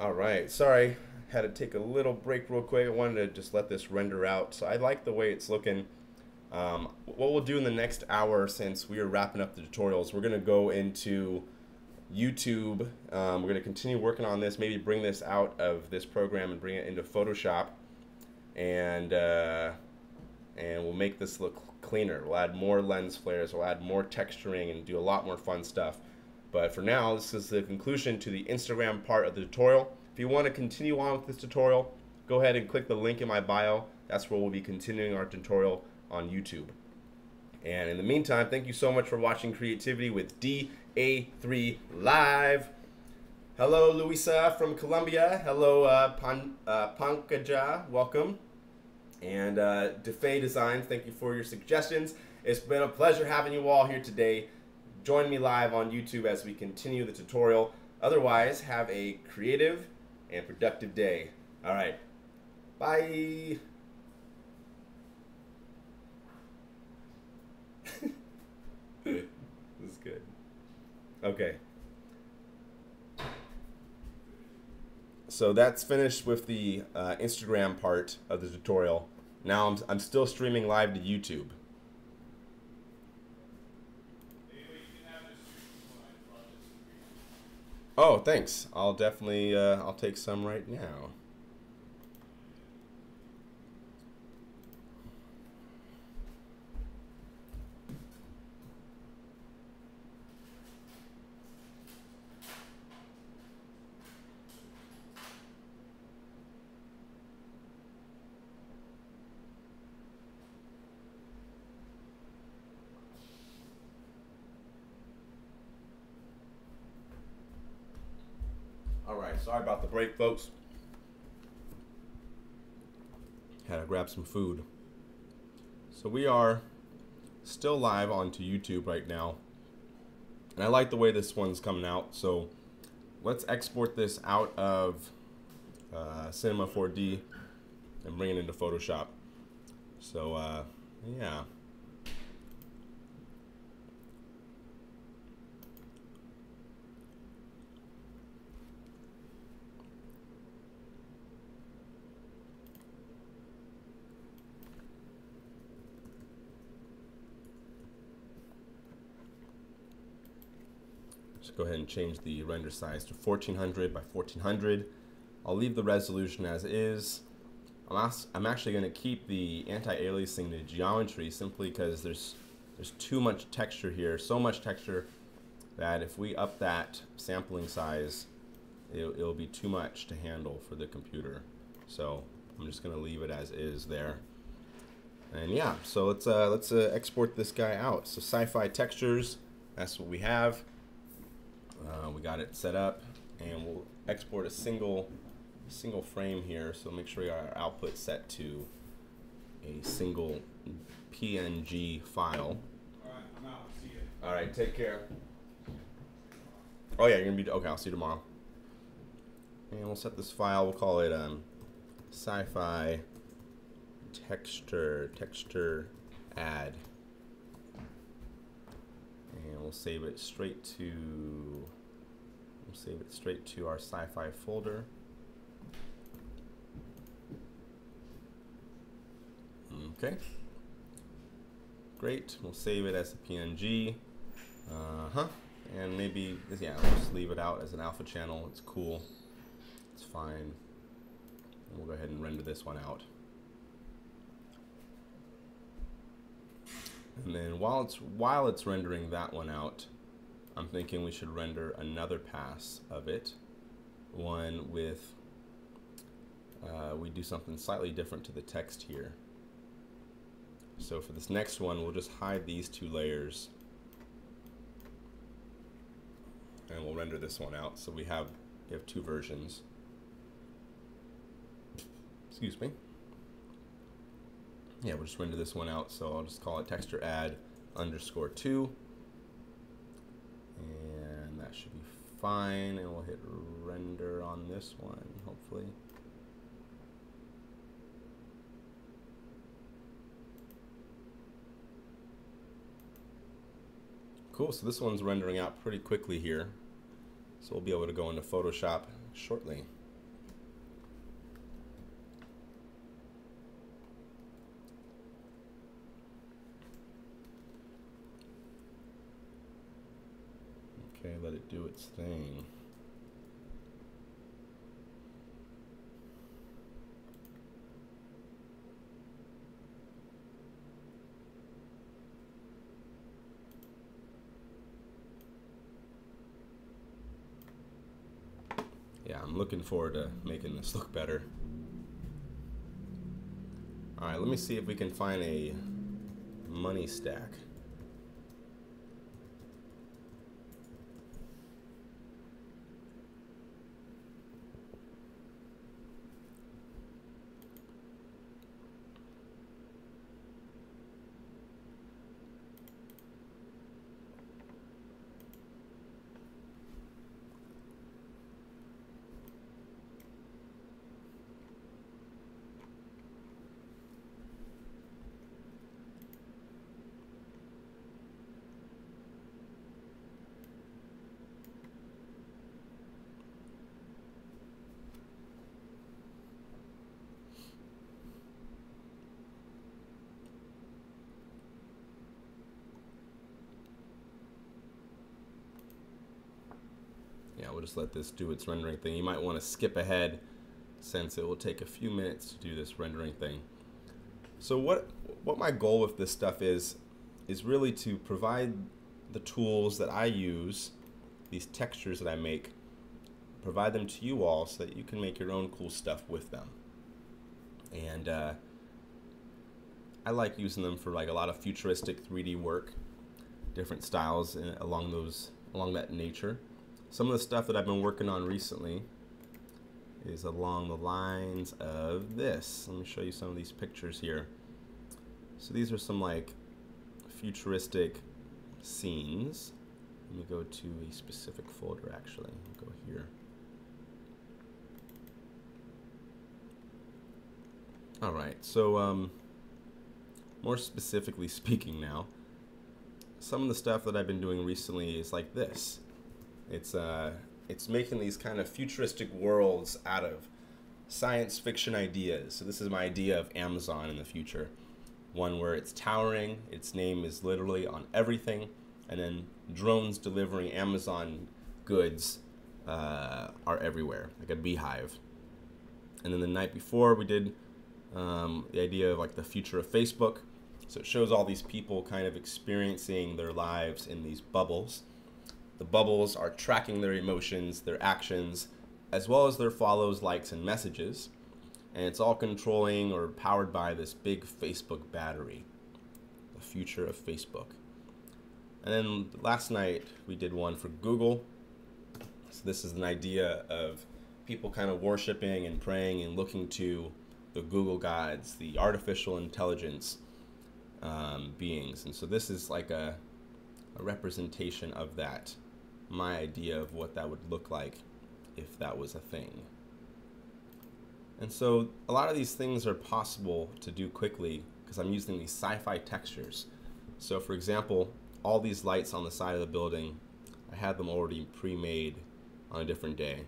All right, sorry, had to take a little break real quick. I wanted to just let this render out. So I like the way it's looking. What we'll do in the next hour, since we are wrapping up the tutorials, we're gonna go into YouTube. We're gonna continue working on this, maybe bring this out of this program and bring it into Photoshop, and we'll make this look cleaner. We'll add more lens flares, we'll add more texturing, and do a lot more fun stuff. But for now, this is the conclusion to the Instagram part of the tutorial. If you want to continue on with this tutorial, go ahead and click the link in my bio. That's where we'll be continuing our tutorial on YouTube. And in the meantime, thank you so much for watching Creativity with DAIII Live. Hello, Luisa from Colombia. Hello, Pankaja. Welcome. And DeFay Designs, thank you for your suggestions. It's been a pleasure having you all here today. Join me live on YouTube as we continue the tutorial. Otherwise, have a creative and productive day. All right, bye. This is good. Okay. So that's finished with the Instagram part of the tutorial. Now I'm still streaming live to YouTube. Oh, thanks. I'll definitely, I'll take some right now. Alright, sorry about the break, folks. Had to grab some food. So we are still live onto YouTube right now. And I like the way this one's coming out. So let's export this out of Cinema 4D and bring it into Photoshop. So, yeah. Just go ahead and change the render size to 1400 by 1400. I'll leave the resolution as is. I'm actually going to keep the anti-aliasing to geometry simply because there's too much texture here, so much texture that if we up that sampling size, it'll be too much to handle for the computer. So I'm just going to leave it as is there. And yeah, so let's export this guy out. So sci-fi textures, that's what we have. We got it set up, and we'll export a single frame here. So make sure our output set to a single PNG file. All right, I'm out. See you. All right, take care. Oh yeah, you're gonna be okay. I'll see you tomorrow. And we'll set this file. We'll call it sci-fi texture add, and we'll save it straight to our sci-fi folder. Okay, great. We'll save it as a PNG. And maybe, yeah, we'll just leave it out as an alpha channel. It's cool. It's fine. And we'll go ahead and render this one out. And then while it's rendering that one out, I'm thinking we should render another pass of it. One with, we do something slightly different to the text here. So for this next one, we'll just hide these two layers. And we'll render this one out. So we have two versions. Excuse me. Yeah, we'll just render this one out. So I'll just call it texture add _2. And that should be fine. And we'll hit render on this one, hopefully. Cool, so this one's rendering out pretty quickly here. So we'll be able to go into Photoshop shortly. Okay, let it do its thing. Yeah, I'm looking forward to making this look better. Alright, let me see if we can find a money stack. Yeah, we'll just let this do its rendering thing. You might want to skip ahead since it will take a few minutes to do this rendering thing. So what my goal with this stuff is really to provide the tools that I use, these textures that I make, provide them to you all so that you can make your own cool stuff with them. And I like using them for like a lot of futuristic 3D work, different styles along that nature. Some of the stuff that I've been working on recently is along the lines of this. Let me show you some of these pictures here. So these are some like futuristic scenes. Let me go to a specific folder actually. I'll go here. Alright, so more specifically speaking now, some of the stuff that I've been doing recently is like this. It's making these kind of futuristic worlds out of science fiction ideas. So this is my idea of Amazon in the future. One where it's towering, its name is literally on everything, and then drones delivering Amazon goods are everywhere, like a beehive. And then the night before we did the idea of like the future of Facebook. So it shows all these people kind of experiencing their lives in these bubbles. The bubbles are tracking their emotions, their actions, as well as their follows, likes, and messages. And it's all controlling or powered by this big Facebook battery, the future of Facebook. And then last night we did one for Google. So this is an idea of people kind of worshiping and praying and looking to the Google gods, the artificial intelligence beings. And so this is like a representation of that. My idea of what that would look like if that was a thing. And so a lot of these things are possible to do quickly because I'm using these sci-fi textures. So for example, all these lights on the side of the building, I had them already pre-made on a different day.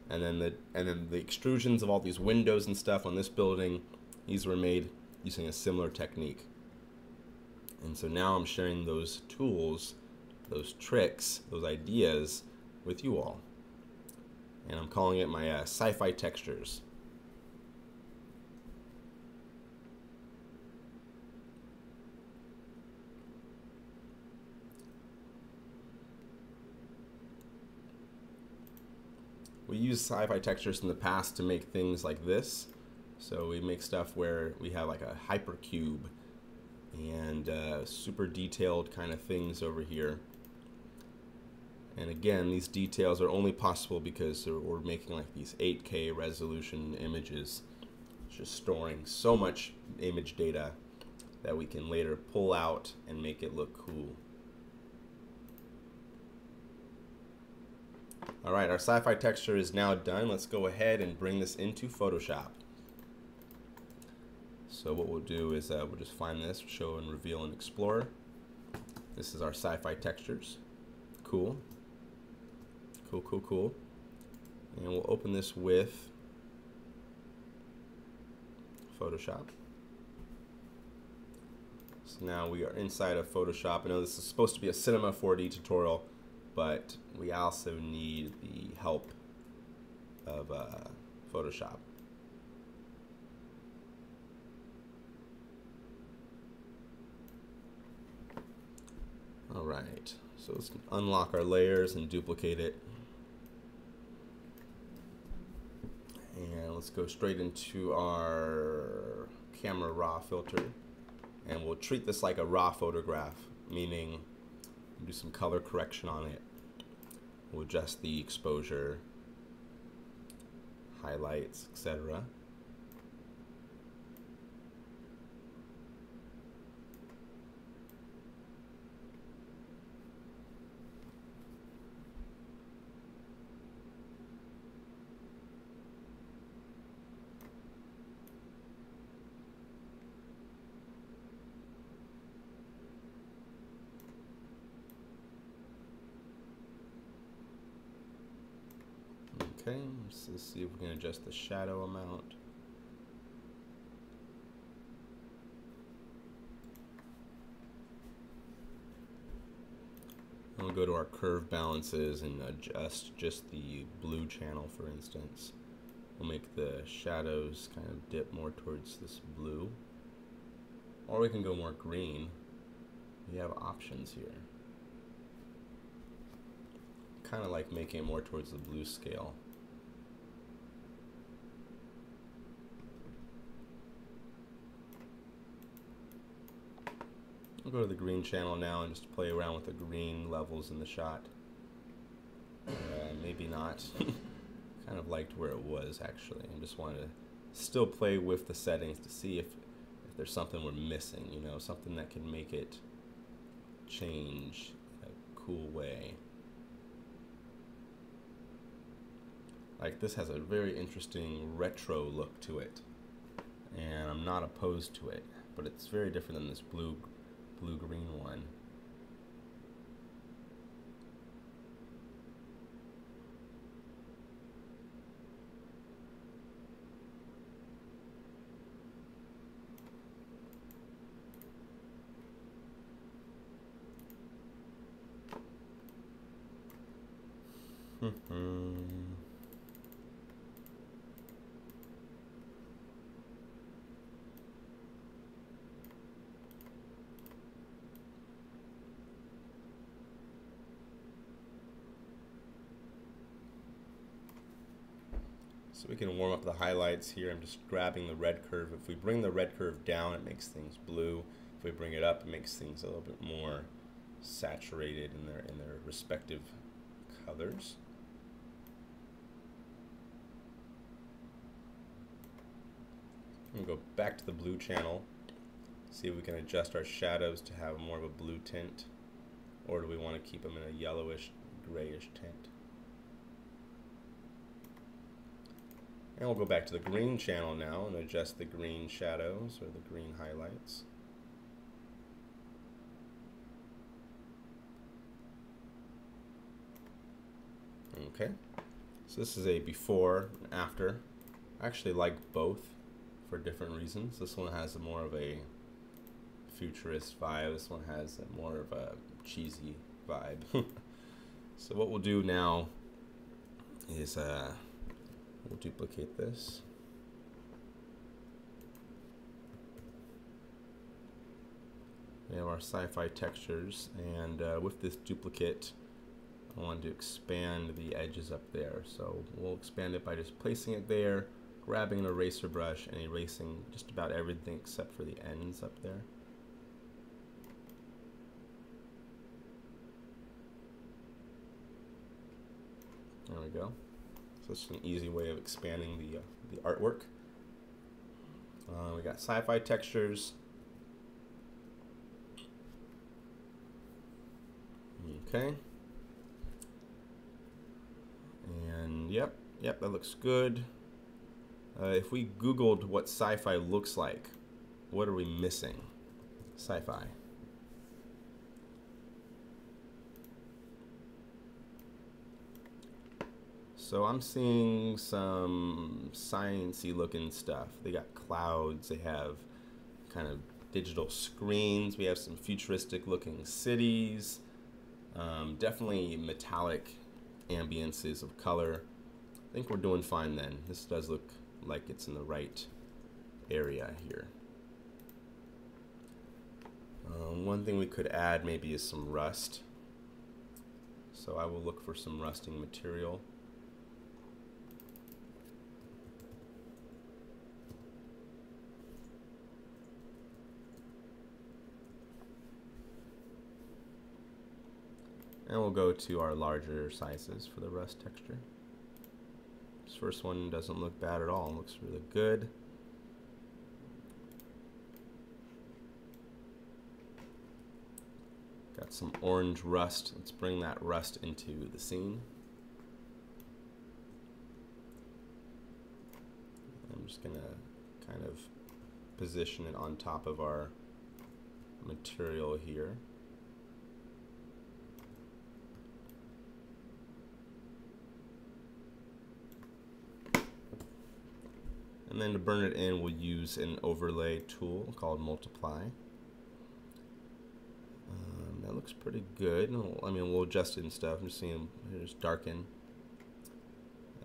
And then the extrusions of all these windows and stuff on this building, these were made using a similar technique. And so now I'm sharing those tools, those tricks, those ideas with you all. And I'm calling it my sci-fi textures. We used sci-fi textures in the past to make things like this. So we make stuff where we have like a hypercube and super detailed kind of things over here. And again, these details are only possible because we're making like these 8K resolution images, just storing so much image data that we can later pull out and make it look cool. Alright, our sci-fi texture is now done. Let's go ahead and bring this into Photoshop. So what we'll do is we'll just find this, show and reveal in Explorer. This is our sci-fi textures. Cool. Cool, cool, cool. And we'll open this with Photoshop. So now we are inside of Photoshop. I know this is supposed to be a Cinema 4D tutorial, but we also need the help of Photoshop. Alright, so let's unlock our layers and duplicate it. And let's go straight into our camera raw filter. And we'll treat this like a raw photograph, meaning do some color correction on it. We'll adjust the exposure, highlights, etc. Okay, let's see if we can adjust the shadow amount. We'll go to our curve balances and adjust just the blue channel, for instance. We'll make the shadows kind of dip more towards this blue. Or we can go more green. We have options here. Kind of like making it more towards the blue scale. I'll go to the green channel now and just play around with the green levels in the shot. Maybe not. Kind of liked where it was actually. I just wanted to still play with the settings to see if there's something we're missing, you know, something that can make it change in a cool way. Like this has a very interesting retro look to it, and I'm not opposed to it, but it's very different than this blue-green one. So we can warm up the highlights here. I'm just grabbing the red curve. If we bring the red curve down, it makes things blue. If we bring it up, it makes things a little bit more saturated in their respective colors. I'm going to go back to the blue channel, see if we can adjust our shadows to have more of a blue tint, or do we want to keep them in a yellowish, grayish tint. And we'll go back to the green channel now and adjust the green shadows or the green highlights. Okay, so this is a before and after. I actually like both for different reasons. This one has more of a futurist vibe. This one has more of a cheesy vibe. So what we'll do now is we'll duplicate this. We have our sci-fi textures, and with this duplicate, I want to expand the edges up there. So we'll expand it by just placing it there, grabbing an eraser brush, and erasing just about everything except for the ends up there. There we go. So it's an easy way of expanding the artwork. We got sci-fi textures. Okay. And yep, that looks good. If we Googled what sci-fi looks like, what are we missing? Sci-fi. So I'm seeing some science-y looking stuff. They got clouds, they have kind of digital screens, we have some futuristic looking cities. Definitely metallic ambiances of color. I think we're doing fine then. This does look like it's in the right area here. One thing we could add maybe is some rust. So I will look for some rusting material. And we'll go to our larger sizes for the rust texture. This first one doesn't look bad at all. It looks really good. Got some orange rust. Let's bring that rust into the scene. I'm just going to kind of position it on top of our material here. And then to burn it in, we'll use an overlay tool called Multiply. That looks pretty good. I mean, we'll adjust it and stuff. I'm just seeing here's darken,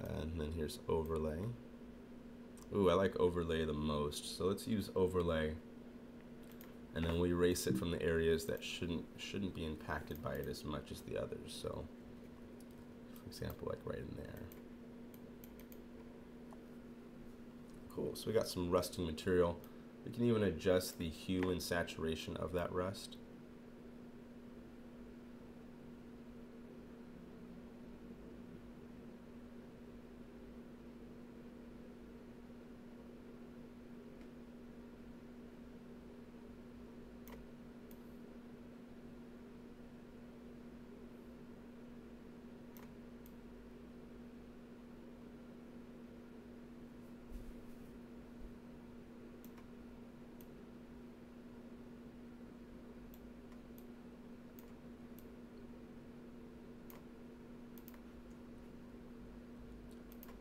and then here's overlay. Ooh, I like overlay the most. So let's use overlay, and then we erase it from the areas that shouldn't be impacted by it as much as the others. So, for example, like right in there. Cool. So we got some rusting material. We can even adjust the hue and saturation of that rust.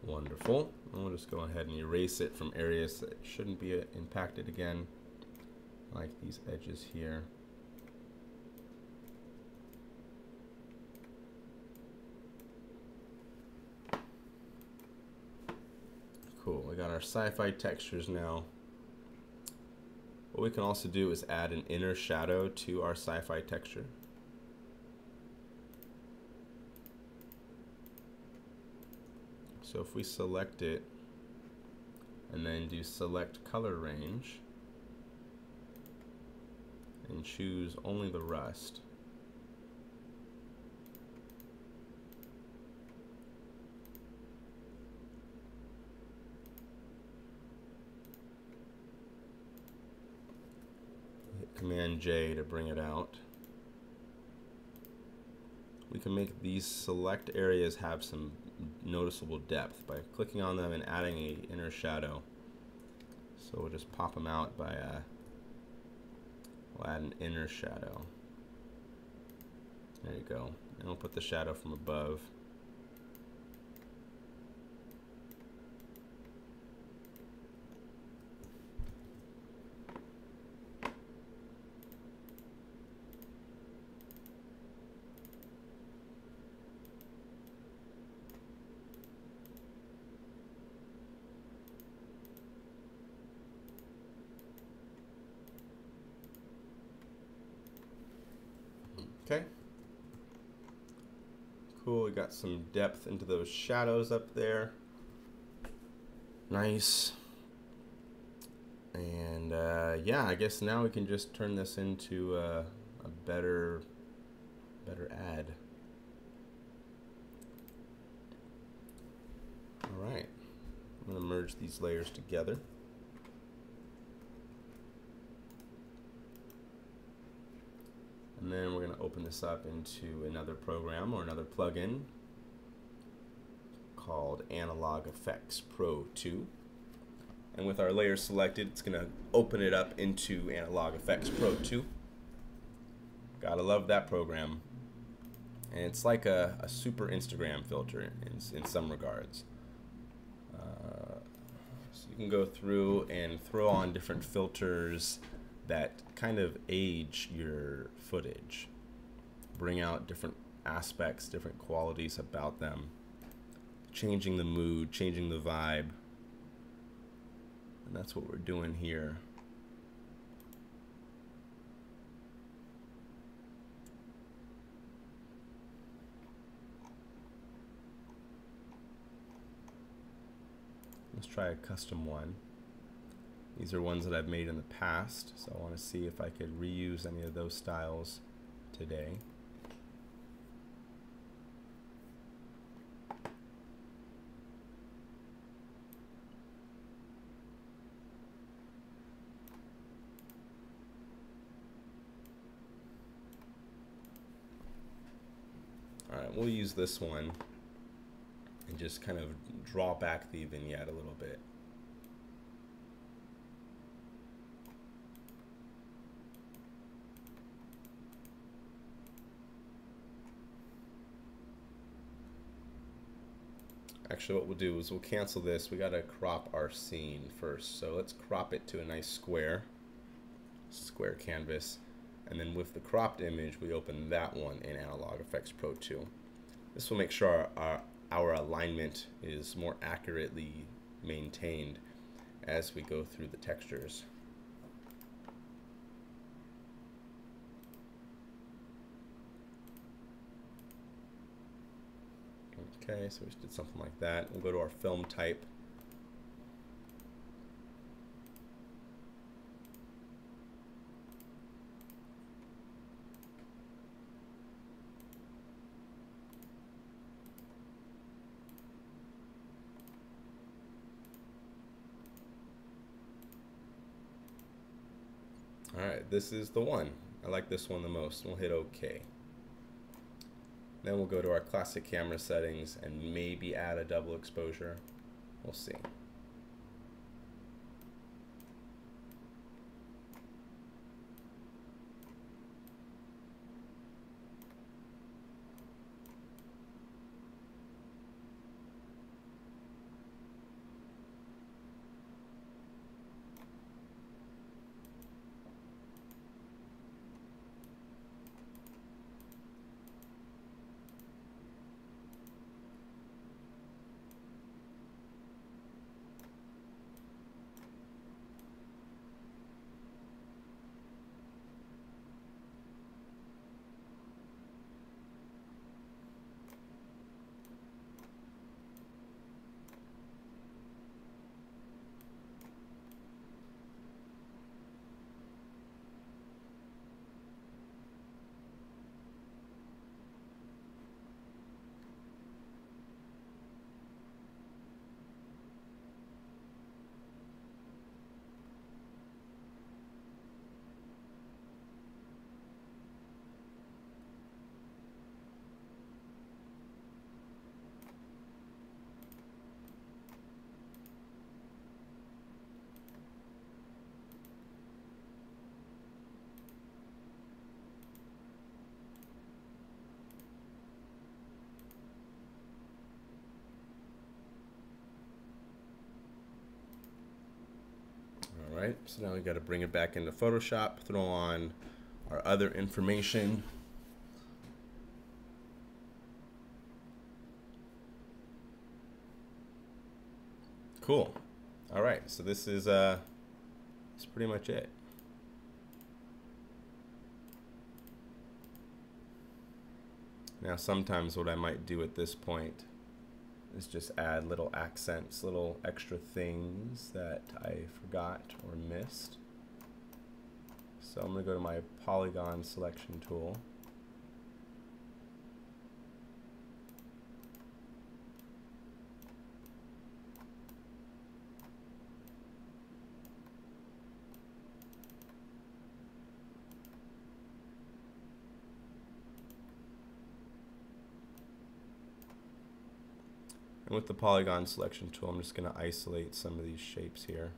Wonderful. And we'll just go ahead and erase it from areas that shouldn't be impacted again, like these edges here. Cool. We got our sci-fi textures now. What we can also do is add an inner shadow to our sci-fi texture. So if we select it and then do select color range and choose only the rust, hit Command J to bring it out. We can make these select areas have some noticeable depth by clicking on them and adding an inner shadow. So we'll just pop them out by we'll add an inner shadow. There you go. And we'll put the shadow from above. Okay. Cool, we got some depth into those shadows up there. Nice. And yeah, I guess now we can just turn this into a better ad. All right, I'm gonna merge these layers together. And then we're going to open this up into another program or another plugin called Analog Effects Pro 2. And with our layers selected, it's going to open it up into Analog Effects Pro 2. Gotta love that program. And it's like a super Instagram filter in some regards. So you can go through and throw on different filters that kind of age your footage, bring out different aspects, different qualities about them, changing the mood, changing the vibe. And that's what we're doing here. Let's try a custom one. These are ones that I've made in the past, so I want to see if I could reuse any of those styles today. Alright, we'll use this one and just kind of draw back the vignette a little bit. Actually, what we'll do is we'll cancel this. We gotta crop our scene first. So let's crop it to a nice square canvas. And then with the cropped image, we open that one in Analog Effects Pro 2. This will make sure our alignment is more accurately maintained as we go through the textures. Okay, so we just did something like that. We'll go to our film type. Alright, this is the one. I like this one the most. We'll hit OK. Then we'll go to our classic camera settings and maybe add a double exposure. We'll see. Alright, so now we got to bring it back into Photoshop, throw on our other information. Cool. Alright, so this is that's pretty much it. Now sometimes what I might do at this point is just add little accents, little extra things that I forgot or missed. So I'm going to go to my polygon selection tool. And with the polygon selection tool, I'm just going to isolate some of these shapes here.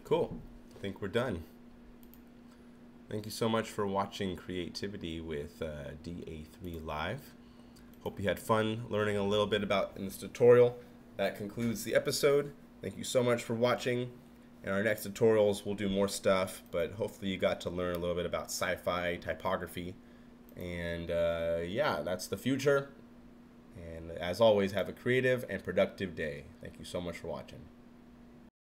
Cool. I think we're done. Thank you so much for watching Creativity with DAIII Live. Hope you had fun learning a little bit about in this tutorial. That concludes the episode. Thank you so much for watching. In our next tutorials, we'll do more stuff, but hopefully you got to learn a little bit about sci-fi, typography, and yeah, that's the future. And as always, have a creative and productive day. Thank you so much for watching.